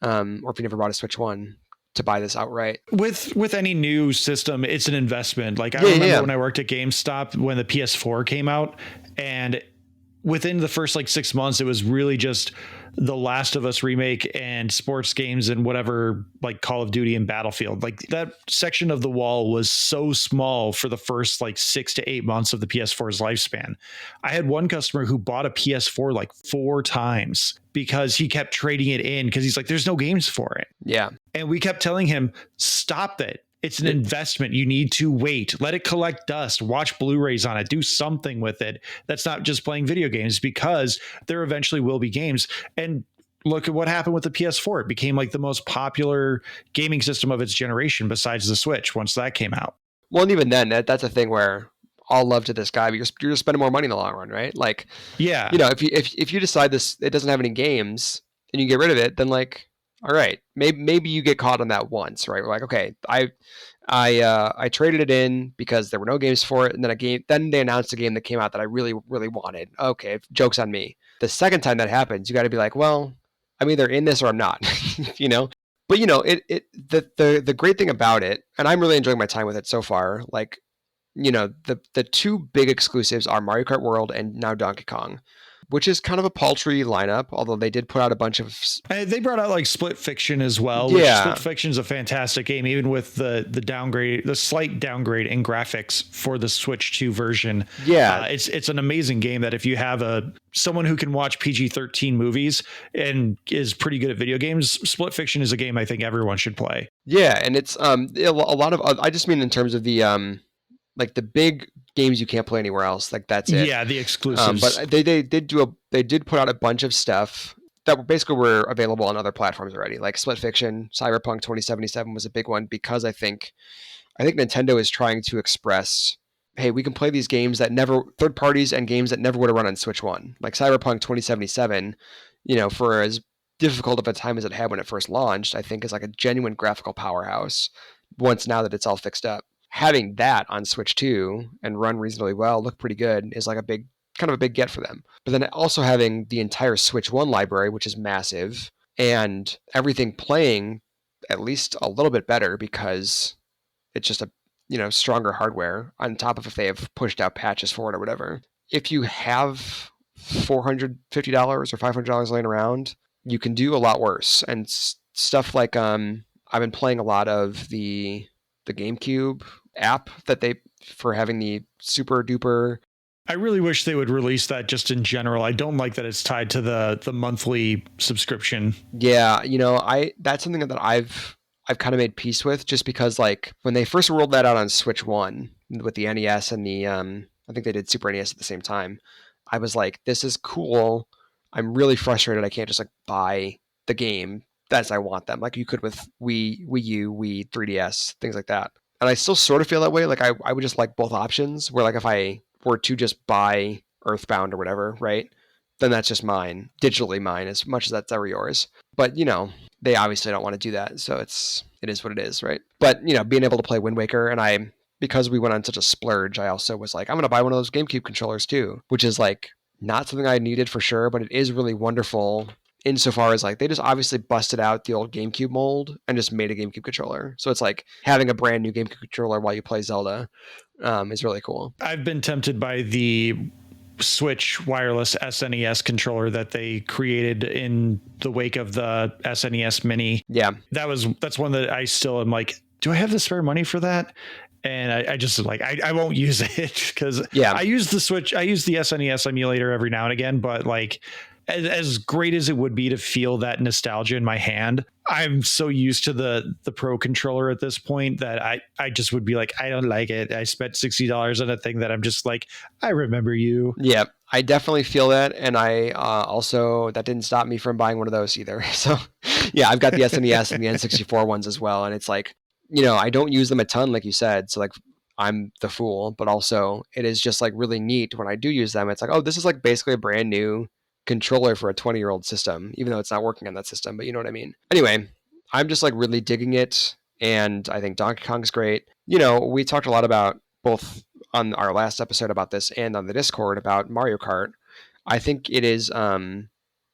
Or if you never bought a Switch 1, to buy this outright. With any new system, it's an investment. Like I remember when I worked at GameStop when the PS4 came out, and within the first like 6 months, it was really just the Last of Us remake and sports games and whatever, like Call of Duty and Battlefield. Like that section of the wall was so small for the first like 6 to 8 months of the PS4's lifespan. I had one customer who bought a PS4 like 4 times because he kept trading it in because he's like, there's no games for it. Yeah. And we kept telling him, stop it. It's an investment. You need to wait. Let it collect dust. Watch Blu-rays on it. Do something with it. That's not just playing video games, because there eventually will be games. And look at what happened with the PS4. It became like the most popular gaming system of its generation besides the Switch once that came out. Well, and even then, that's a thing where all love to this guy, but you're just spending more money in the long run, right? Like, yeah, if you decide this, it doesn't have any games and you get rid of it, then like, all right, maybe you get caught on that once, right? We're like, okay, I traded it in because there were no games for it, and then they announced a game that came out that I really, really wanted. Okay, joke's on me. The second time that happens, you got to be like, well, I'm either in this or I'm not, But the great thing about it, and I'm really enjoying my time with it so far, like, the two big exclusives are Mario Kart World and now Donkey Kong, which is kind of a paltry lineup, although they did put out a bunch of... They brought out like Split Fiction as well, which Split Fiction is a fantastic game, even with the slight downgrade in graphics for the Switch 2 version. Yeah. It's an amazing game that if you have someone who can watch PG-13 movies and is pretty good at video games, Split Fiction is a game I think everyone should play. Yeah, and it's a lot of... I just mean in terms of the... like the big games you can't play anywhere else, like that's it. Yeah, the exclusives. But they did put out a bunch of stuff that basically were available on other platforms already, like Split Fiction. Cyberpunk 2077 was a big one because I think Nintendo is trying to express, hey, we can play these games that never, third parties and games that never would have run on Switch 1. Like Cyberpunk 2077, for as difficult of a time as it had when it first launched, I think is like a genuine graphical powerhouse once now that it's all fixed up. Having that on Switch 2 and run reasonably well, look pretty good, is like a big get for them. But then also having the entire Switch 1 library, which is massive, and everything playing at least a little bit better because it's just stronger hardware on top of if they have pushed out patches for it or whatever. If you have $450 or $500 laying around, you can do a lot worse. And stuff like I've been playing a lot of the GameCube app that they for having the super duper. I really wish they would release that just in general. I don't like that it's tied to the monthly subscription. Yeah, that's something that I've kind of made peace with, just because like when they first rolled that out on Switch 1 with the NES and the I think they did Super NES at the same time, I was like, this is cool. I'm really frustrated I can't just like buy the game as I want them, like you could with Wii U, Wii 3DS, things like that. And I still sort of feel that way. Like I would just like both options, where like if I were to just buy Earthbound or whatever, right? Then that's just mine, digitally mine, as much as that's ever yours. But they obviously don't want to do that, so it is what it is, right? But being able to play Wind Waker, and because we went on such a splurge, I also was like, I'm gonna buy one of those GameCube controllers too, which is like not something I needed for sure, but it is really wonderful insofar as like they just obviously busted out the old GameCube mold and just made a GameCube controller. So it's like having a brand new GameCube controller while you play Zelda is really cool. I've been tempted by the Switch wireless SNES controller that they created in the wake of the SNES Mini. Yeah, that's one that I still am like, do I have the spare money for that? And I just like I won't use it because I use the Switch, I use the SNES emulator every now and again, but like as great as it would be to feel that nostalgia in my hand, I'm so used to the Pro controller at this point that I just would be like, I don't like it. I spent $60 on a thing that I'm just like, I remember you. Yeah, I definitely feel that. And I also, that didn't stop me from buying one of those either. So yeah, I've got the SNES and the N64 ones as well. And it's like, I don't use them a ton, like you said. So like I'm the fool, but also it is just like really neat when I do use them. It's like, oh, this is like basically a brand new controller for a 20-year-old system, even though it's not working on that system, but you know what I mean? Anyway, I'm just like really digging it. And I think Donkey Kong's great. We talked a lot about both on our last episode about this and on the Discord about Mario Kart. I think it is, I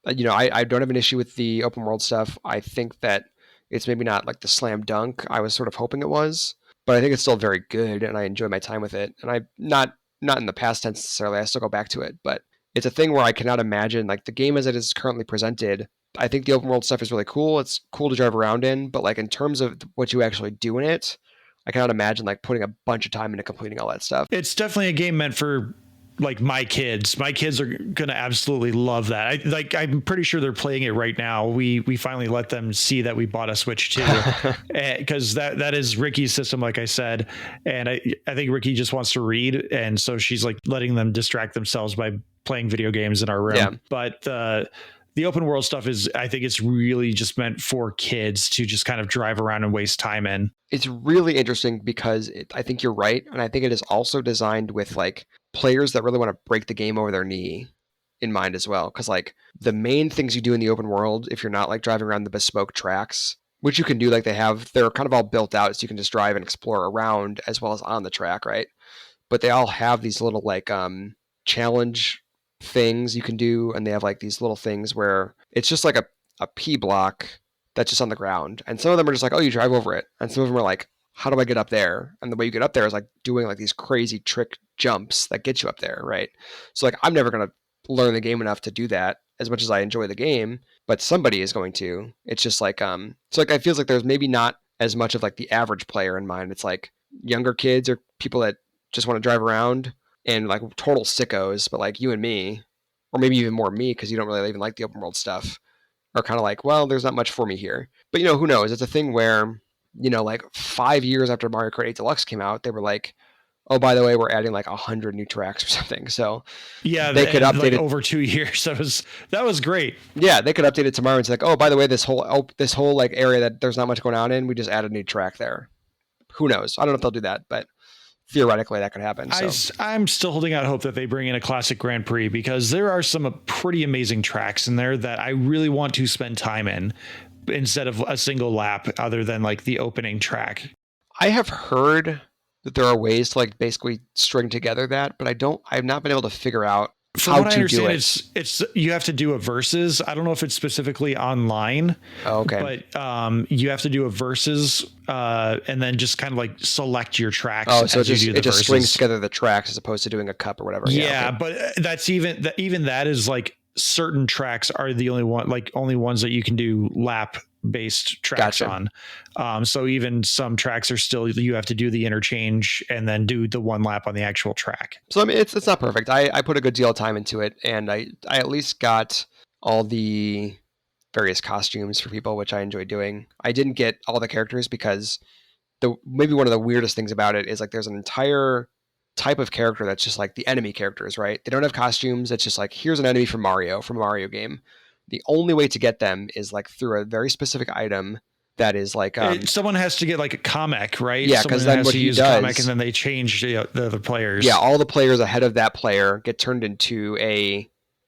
don't have an issue with the open world stuff. I think that it's maybe not like the slam dunk I was sort of hoping it was, but I think it's still very good and I enjoy my time with it. And I not in the past tense necessarily, I still go back to it, but it's a thing where I cannot imagine like the game as it is currently presented. I think the open world stuff is really cool. It's cool to drive around in, but like in terms of what you actually do in it, I cannot imagine like putting a bunch of time into completing all that stuff. It's definitely a game meant for like my kids. My kids are going to absolutely love that. I'm pretty sure they're playing it right now. We finally let them see that we bought a Switch 2 because that is Ricky's system, like I said. And I think Ricky just wants to read. And so she's like letting them distract themselves by playing video games in our room. Yeah. But the open world stuff is, I think it's really just meant for kids to just kind of drive around and waste time in. It's really interesting because I think you're right. And I think it is also designed with like players that really want to break the game over their knee in mind as well. Because like the main things you do in the open world, if you're not like driving around the bespoke tracks, which you can do, like they're kind of all built out so you can just drive and explore around as well as on the track, right? But they all have these little like challenge things you can do, and they have like these little things where it's just like a P block that's just on the ground, and some of them are just like, oh, you drive over it, and some of them are like, how do I get up there? And the way you get up there is like doing like these crazy trick jumps that get you up there, right? So like I'm never gonna learn the game enough to do that as much as I enjoy the game, but somebody is going to. It's just like so like it feels like there's maybe not as much of like the average player in mind. It's like younger kids or people that just want to drive around and like total sickos, but like you and me, or maybe even more me, because you don't really even like the open world stuff, are kind of like, well, there's not much for me here. But who knows? It's a thing where, like 5 years after Mario Kart 8 Deluxe came out, they were like, oh, by the way, we're adding like 100 new tracks or something. So yeah, they could update like it over 2 years. That was great. Yeah, they could update it tomorrow and say like, oh, by the way, this whole like area that there's not much going on in, we just added a new track there. Who knows? I don't know if they'll do that, but theoretically that could happen. So. I'm still holding out hope that they bring in a classic Grand Prix, because there are some pretty amazing tracks in there that I really want to spend time in instead of a single lap other than like the opening track. I have heard that there are ways to like basically string together that, but I've not been able to figure out From how what I to do understand, it. it's you have to do a versus. I don't know if it's specifically online, Oh, okay. but you have to do a versus and then just kind of like select your tracks Oh, so as you do the it just strings verses. together the tracks as opposed to doing a cup or whatever. Yeah, Okay. but that's even that is like certain tracks are the only ones that you can do lap based tracks Gotcha. on. So even some tracks are still you have to do the interchange and then do the one lap on the actual track. So I mean, it's not perfect. I put a good deal of time into it, and I at least got all the various costumes for people, which I enjoy doing. I didn't get all the characters because maybe one of the weirdest things about it is like there's an entire type of character that's just like the enemy characters, right? They don't have costumes. It's just like here's an enemy from a Mario game. The only way to get them is like through a very specific item that is like Someone has to get like a comic, right? yeah, Someone because then has what to he use a comic, and does, then they change the other players. yeah, all the players ahead of that player get turned into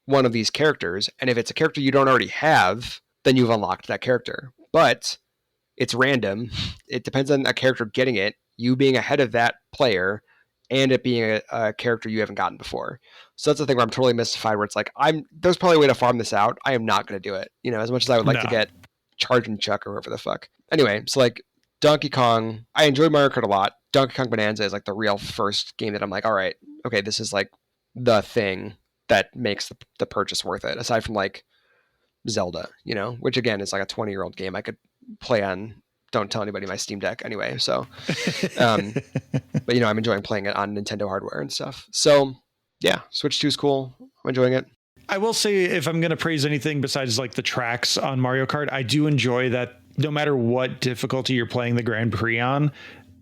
one of these characters, and if it's a character you don't already have, then you've unlocked that character. But it's random. It depends on a character getting it, you being ahead of that player, and it being a character you haven't gotten before. So that's the thing where I'm totally mystified. Where it's like there's probably a way to farm this out. I am not going to do it. You know, as much as I would like to No. get Charge and Chuck or whatever the fuck. Anyway, so like Donkey Kong, I enjoyed Mario Kart a lot. Donkey Kong Bonanza is like the real first game that I'm like, all right, okay, this is like the thing that makes the purchase worth it. Aside from like Zelda, you know, which again is like a 20-year-old game I could play on. Don't tell anybody my Steam Deck anyway. So, but you know, I'm enjoying playing it on Nintendo hardware and stuff. So, yeah, Switch 2 is cool. I'm enjoying it. I will say, if I'm going to praise anything besides like the tracks on Mario Kart, I do enjoy that no matter what difficulty you're playing the Grand Prix on,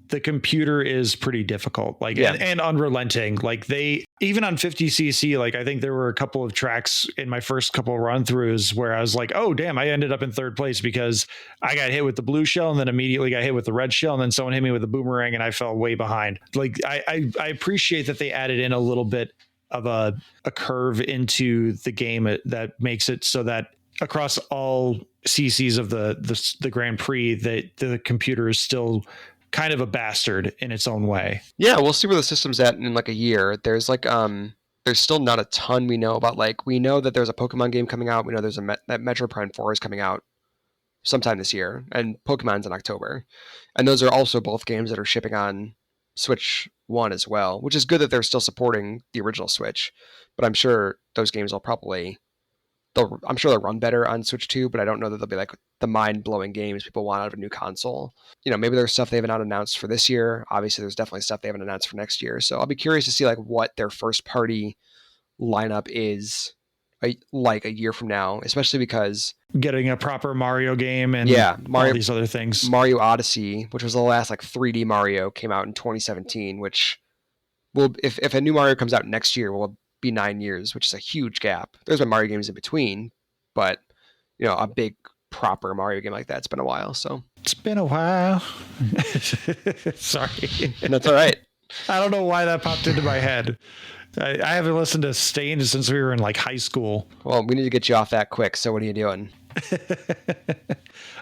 the computer is pretty difficult, like, Yeah. and unrelenting. Like they, even on 50cc, like I think there were a couple of tracks in my first couple of run throughs where I was like, oh damn, I ended up in third place because I got hit with the blue shell and then immediately got hit with the red shell. And then someone hit me with a boomerang and I fell way behind. Like I appreciate that they added in a little bit of a curve into the game that makes it so that across all CCs of the Grand Prix, that the computer is still kind of a bastard in its own way. Yeah, we'll see where the system's at in like a year. There's like there's still not a ton we know about. Like we know that there's a Pokemon game coming out. We know there's that Metroid Prime 4 is coming out sometime this year, and Pokemon's in October. And those are also both games that are shipping on Switch 1 as well, which is good that they're still supporting the original Switch. But I'm sure those games will I'm sure they'll run better on Switch 2, but I don't know that they'll be like the mind-blowing games people want out of a new console. You know, maybe there's stuff they haven't announced for this year. Obviously, there's definitely stuff they haven't announced for next year. So I'll be curious to see like what their first-party lineup is like a year from now, especially because getting a proper Mario game and all these other things. Mario Odyssey, which was the last like 3D Mario, came out in 2017, which will, if a new Mario comes out next year, will be 9 years, which is a huge gap. There's been Mario games in between, but you know, a big proper Mario game like that's been a while. So it's been a while. Sorry. And that's all right. I don't know why that popped into my head. I haven't listened to Stain since we were in like high school. Well, we need to get you off that quick. So what are you doing?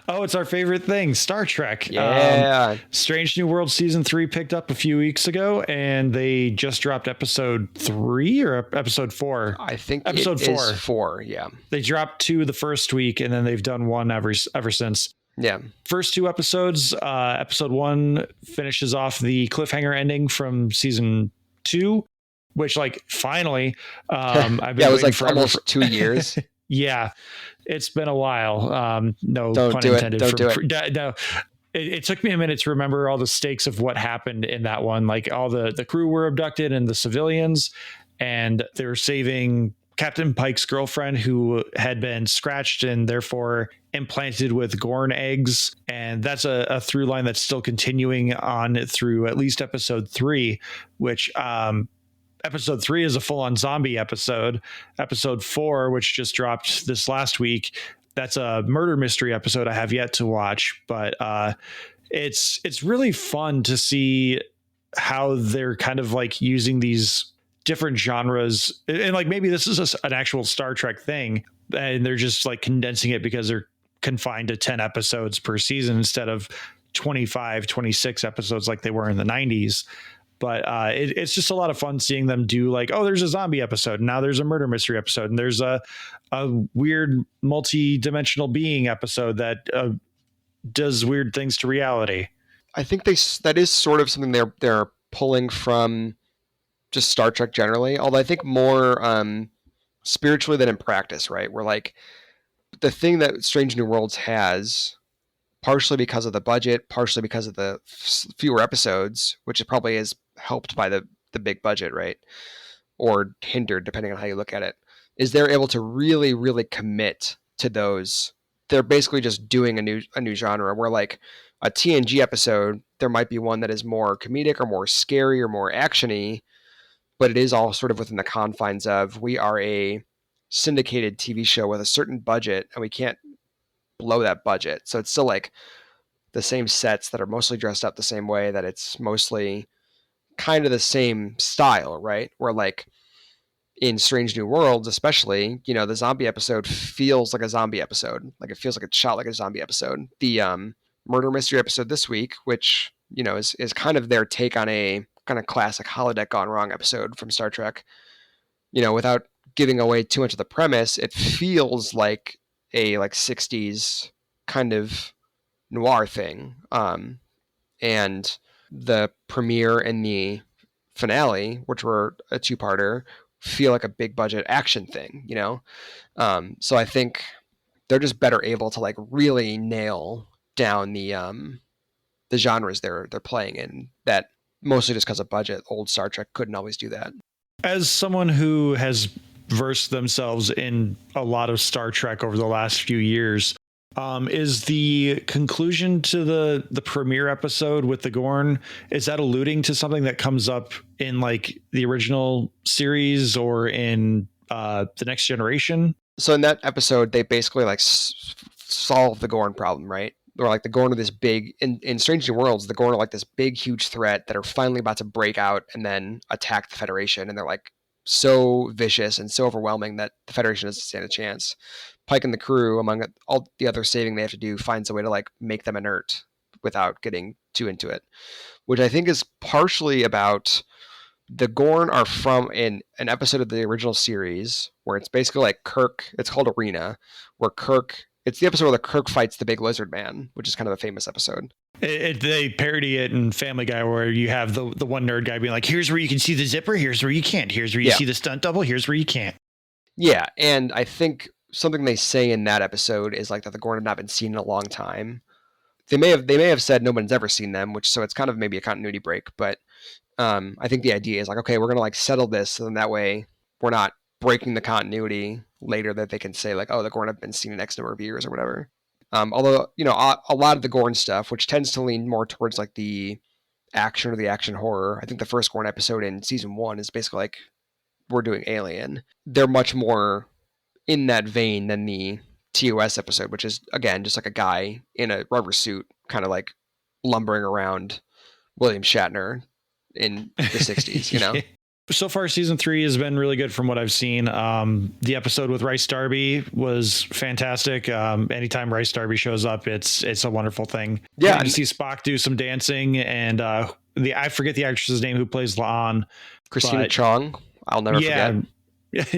Oh, it's our favorite thing, Star Trek. Yeah. Strange New World season 3 picked up a few weeks ago, and they just dropped episode 3 or episode 4. I think episode it is 4. Yeah. They dropped 2 the first week, and then they've done 1 ever since. Yeah. First 2 episodes. Episode 1 finishes off the cliffhanger ending from season 2, which like finally, I've been it was like forever almost 2 years. Yeah, it's been a while. No Don't pun do intended. It. Don't do it. No, it took me a minute to remember all the stakes of what happened in that one. Like all the crew were abducted and the civilians, and they were saving Captain Pike's girlfriend, who had been scratched and therefore implanted with Gorn eggs. And that's a through line that's still continuing on through at least episode 3, which episode 3 is a full-on zombie episode. Episode 4, which just dropped this last week, that's a murder mystery episode I have yet to watch. But it's really fun to see how they're kind of like using these different genres. And like maybe this is an actual Star Trek thing, and they're just like condensing it because they're confined to 10 episodes per season instead of 25, 26 episodes like they were in the 90s. But it's just a lot of fun seeing them do like, oh, there's a zombie episode, and now there's a murder mystery episode, and there's a weird multi-dimensional being episode that does weird things to reality. I think that is sort of something they're pulling from just Star Trek generally, although I think more spiritually than in practice, right? Where like the thing that Strange New Worlds has, partially because of the budget, partially because of the fewer episodes, which probably is helped by the big budget, right? Or hindered, depending on how you look at it, is they're able to really, really commit to those. They're basically just doing a new genre where like a TNG episode, there might be one that is more comedic or more scary or more actiony, but it is all sort of within the confines of we are a syndicated TV show with a certain budget and we can't blow that budget. So it's still like the same sets that are mostly dressed up the same way, that it's mostly kind of the same style, right? Where like in Strange New Worlds, especially, you know, the zombie episode feels like a zombie episode. Like it feels like it's shot like a zombie episode. The murder mystery episode this week, which, you know, is kind of their take on a kind of classic holodeck gone wrong episode from Star Trek. You know, without giving away too much of the premise, it feels like a like 60s kind of noir thing. And the premiere and the finale, which were a two-parter, feel like a big budget action thing, you know? So I think they're just better able to like really nail down the genres they're playing in, that mostly just because of budget. Old Star Trek couldn't always do that. As someone who has versed themselves in a lot of Star Trek over the last few years, is the conclusion to the premiere episode with the Gorn, is that alluding to something that comes up in like the original series or in the Next Generation? So in that episode, they basically like solve the Gorn problem, right? Or like the Gorn are this big, in Strange New Worlds, the Gorn are like this big, huge threat that are finally about to break out and then attack the Federation. And they're like so vicious and so overwhelming that the Federation doesn't stand a chance. Pike and the crew, among all the other saving they have to do, finds a way to like make them inert without getting too into it, which I think is partially about the Gorn are from an episode of the original series where it's basically like Kirk, it's called Arena, where Kirk, it's the episode where the Kirk fights the big lizard man, which is kind of a famous episode. They parody it in Family Guy where you have the one nerd guy being like, here's where you can see the zipper, here's where you can't, here's where you see the stunt double, here's where you can't. Yeah, and I think something they say in that episode is like that the Gorn have not been seen in a long time. They may have said no one's ever seen them, which so it's kind of maybe a continuity break, but I think the idea is like, okay, we're gonna like settle this, and that way we're not breaking the continuity later, that they can say like, oh, the Gorn have been seen in X number of years or whatever. Although, you know, a lot of the Gorn stuff, which tends to lean more towards like the action or the action horror. I think the first Gorn episode in season 1 is basically like we're doing Alien. They're much more in that vein than the TOS episode, which is again just like a guy in a rubber suit, kind of like lumbering around William Shatner in the 60s, you know? So far, season 3 has been really good from what I've seen. The episode with Rice Darby was fantastic. Anytime Rice Darby shows up, it's a wonderful thing. Yeah, to see Spock do some dancing, and I forget the actress's name who plays La'an. Christina Chong. I'll never forget.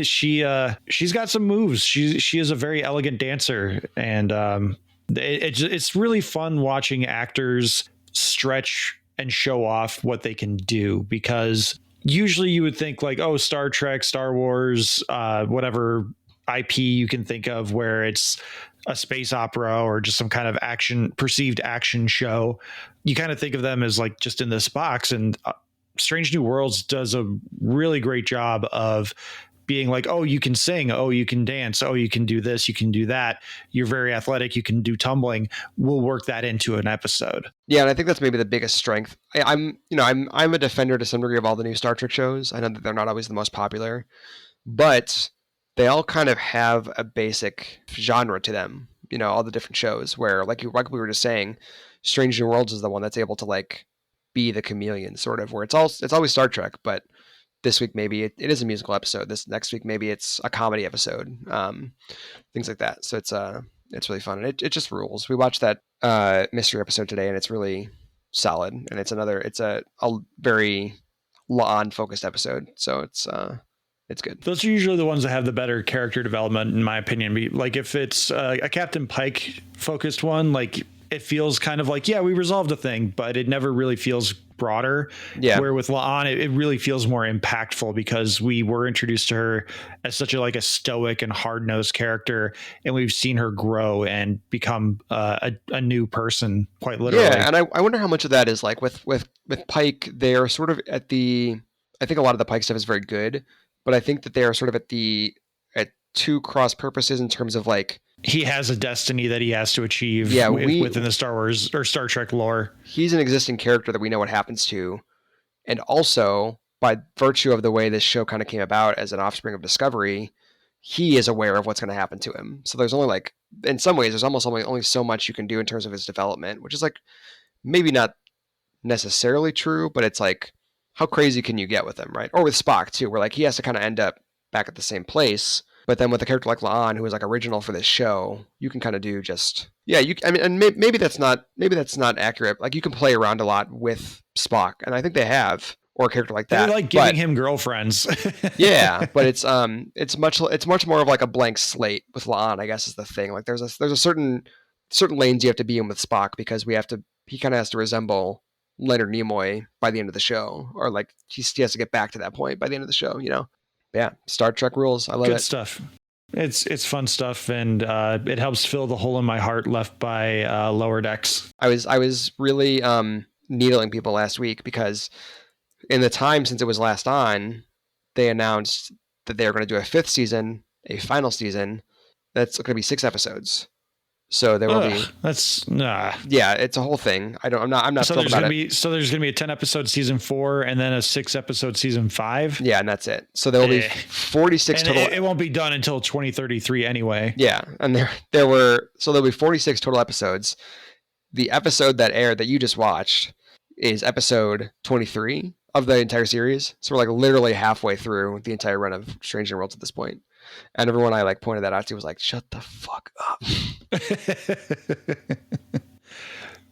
She's got some moves. She is a very elegant dancer, and it's really fun watching actors stretch and show off what they can do, because usually you would think like, oh, Star Trek, Star Wars, whatever IP you can think of where it's a space opera or just some kind of perceived action show. You kind of think of them as like just in this box, and Strange New Worlds does a really great job of being like, oh, you can sing, oh, you can dance, oh, you can do this, you can do that, you're very athletic, you can do tumbling. We'll work that into an episode. Yeah, and I think that's maybe the biggest strength. I'm a defender to some degree of all the new Star Trek shows. I know that they're not always the most popular, but they all kind of have a basic genre to them. You know, all the different shows where, like we were just saying, Strange New Worlds is the one that's able to like be the chameleon, sort of, where it's always Star Trek, but this week maybe it is a musical episode. This next week maybe it's a comedy episode, things like that. So it's really fun, and it just rules. We watched that mystery episode today, and it's really solid. And it's a very La'an focused episode. So it's good. Those are usually the ones that have the better character development, in my opinion. Like if it's a Captain Pike focused one, like it feels kind of like, yeah, we resolved a thing, but it never really feels broader. Yeah. Where with La'an, it really feels more impactful because we were introduced to her as such a stoic and hard-nosed character, and we've seen her grow and become a new person, quite literally. Yeah, and I wonder how much of that is like with Pike. They're sort of at the. I think a lot of the Pike stuff is very good, but I think that they are sort of at two cross purposes in terms of like. He has a destiny that he has to achieve within the Star Wars or Star Trek lore. He's an existing character that we know what happens to. And also, by virtue of the way this show kind of came about as an offspring of Discovery, he is aware of what's going to happen to him. So there's only like, in some ways, there's almost only so much you can do in terms of his development, which is like maybe not necessarily true, but it's like, how crazy can you get with him, right? Or with Spock, too, where like he has to kind of end up back at the same place. But then with a character like La'an, who is like original for this show, you can kind of do just maybe that's not accurate. Like you can play around a lot with Spock, and I think they have, or a character like that. They're like giving him girlfriends. Yeah, but it's much more of like a blank slate with La'an, I guess, is the thing. Like there's a certain lanes you have to be in with Spock because he kind of has to resemble Leonard Nimoy by the end of the show, or like he has to get back to that point by the end of the show, you know. Yeah, Star Trek rules. I love it. Good stuff. It's fun stuff, and it helps fill the hole in my heart left by Lower Decks. I was really needling people last week because in the time since it was last on, they announced that they were going to do a 5th season, a final season. That's going to be 6 episodes. So there will be. That's nah. Yeah, it's a whole thing. I'm not so thrilled about it. So there's gonna be a 10-episode season 4 and then a 6-episode season 5. Yeah, and that's it. So there will be 46 total. It won't be done until 2033 anyway. Yeah, and there'll be 46 total episodes. The episode that aired that you just watched is episode 23 of the entire series. So we're like literally halfway through the entire run of Strange New Worlds at this point. And everyone I like pointed that out to was like, shut the fuck up.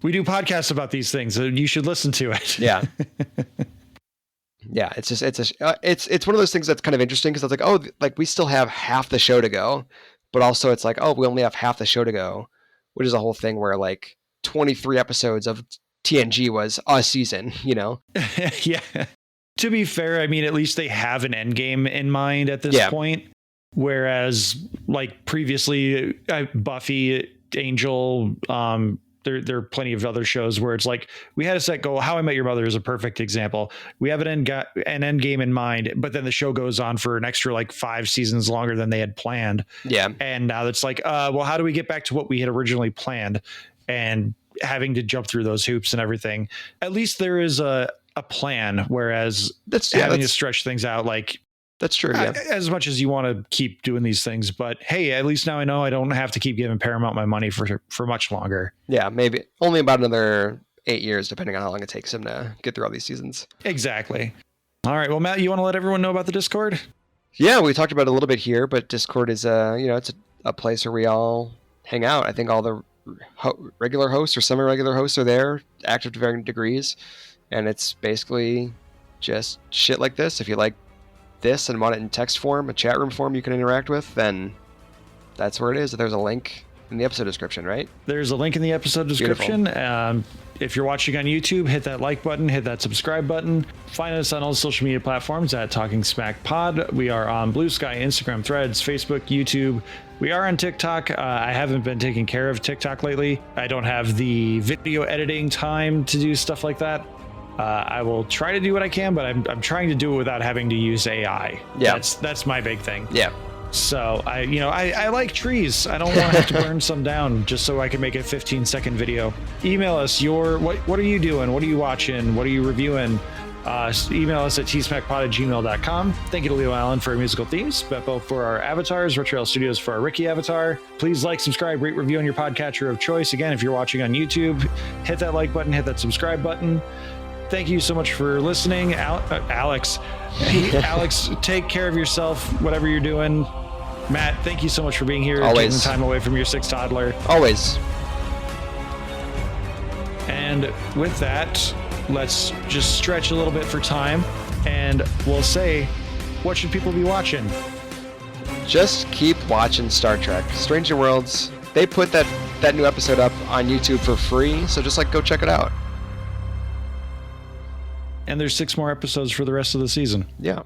We do podcasts about these things, so you should listen to it. Yeah. Yeah. It's one of those things that's kind of interesting because it's like, oh, like we still have half the show to go, but also it's like, oh, we only have half the show to go, which is a whole thing where like 23 episodes of TNG was a season, you know? Yeah. To be fair, I mean, at least they have an end game in mind at this point. Whereas like previously Buffy, Angel, there are plenty of other shows where it's like we had a set goal. How I Met Your Mother is a perfect example. We have an end game in mind, but then the show goes on for an extra like 5 seasons longer than they had planned. Yeah. And now it's like, well, how do we get back to what we had originally planned? And having to jump through those hoops and everything. At least there is a plan, whereas having to stretch things out like. That's true. Yeah. As much as you want to keep doing these things, but hey, at least now I know I don't have to keep giving Paramount my money for much longer. Yeah, maybe only about another 8 years, depending on how long it takes him to get through all these seasons. Exactly. All right. Well, Matt, you want to let everyone know about the Discord? Yeah, we talked about it a little bit here, but Discord is it's a place where we all hang out. I think all the regular hosts or semi-regular hosts are there, active to varying degrees, and it's basically just shit like this. If you like this and want it in text form, a chat room form you can interact with, then that's where it is. There's a link in the episode description, right? There's a link in the episode description. If you're watching on YouTube, hit that like button, hit that subscribe button. Find us on all social media platforms at Talking Smack Pod. We are on Blue Sky, Instagram, Threads, Facebook, YouTube. We are on TikTok. I haven't been taking care of TikTok lately. I don't have the video editing time to do stuff like that. I will try to do what I can, but I'm trying to do it without having to use AI. Yeah, that's my big thing. Yeah. So I like trees. I don't want to have to burn some down just so I can make a 15-second video. Email us what are you doing? What are you watching? What are you reviewing? Email us at tsmackpod@gmail.com. Thank you to Leo Allen for our musical themes, Beppo for our avatars, Retrail Studios for our Ricky avatar. Please like, subscribe, rate, review on your podcatcher of choice. Again, if you're watching on YouTube, hit that like button, hit that subscribe button. Thank you so much for listening. Alex, take care of yourself, whatever you're doing. Matt, thank you so much for being here. Always. Taking time away from your 6 toddler. Always. And with that, let's just stretch a little bit for time And we'll say, what should people be watching? Just keep watching Star Trek. Stranger Worlds, they put that new episode up on YouTube for free, so just go check it out. And there's 6 more episodes for the rest of the season. Yeah.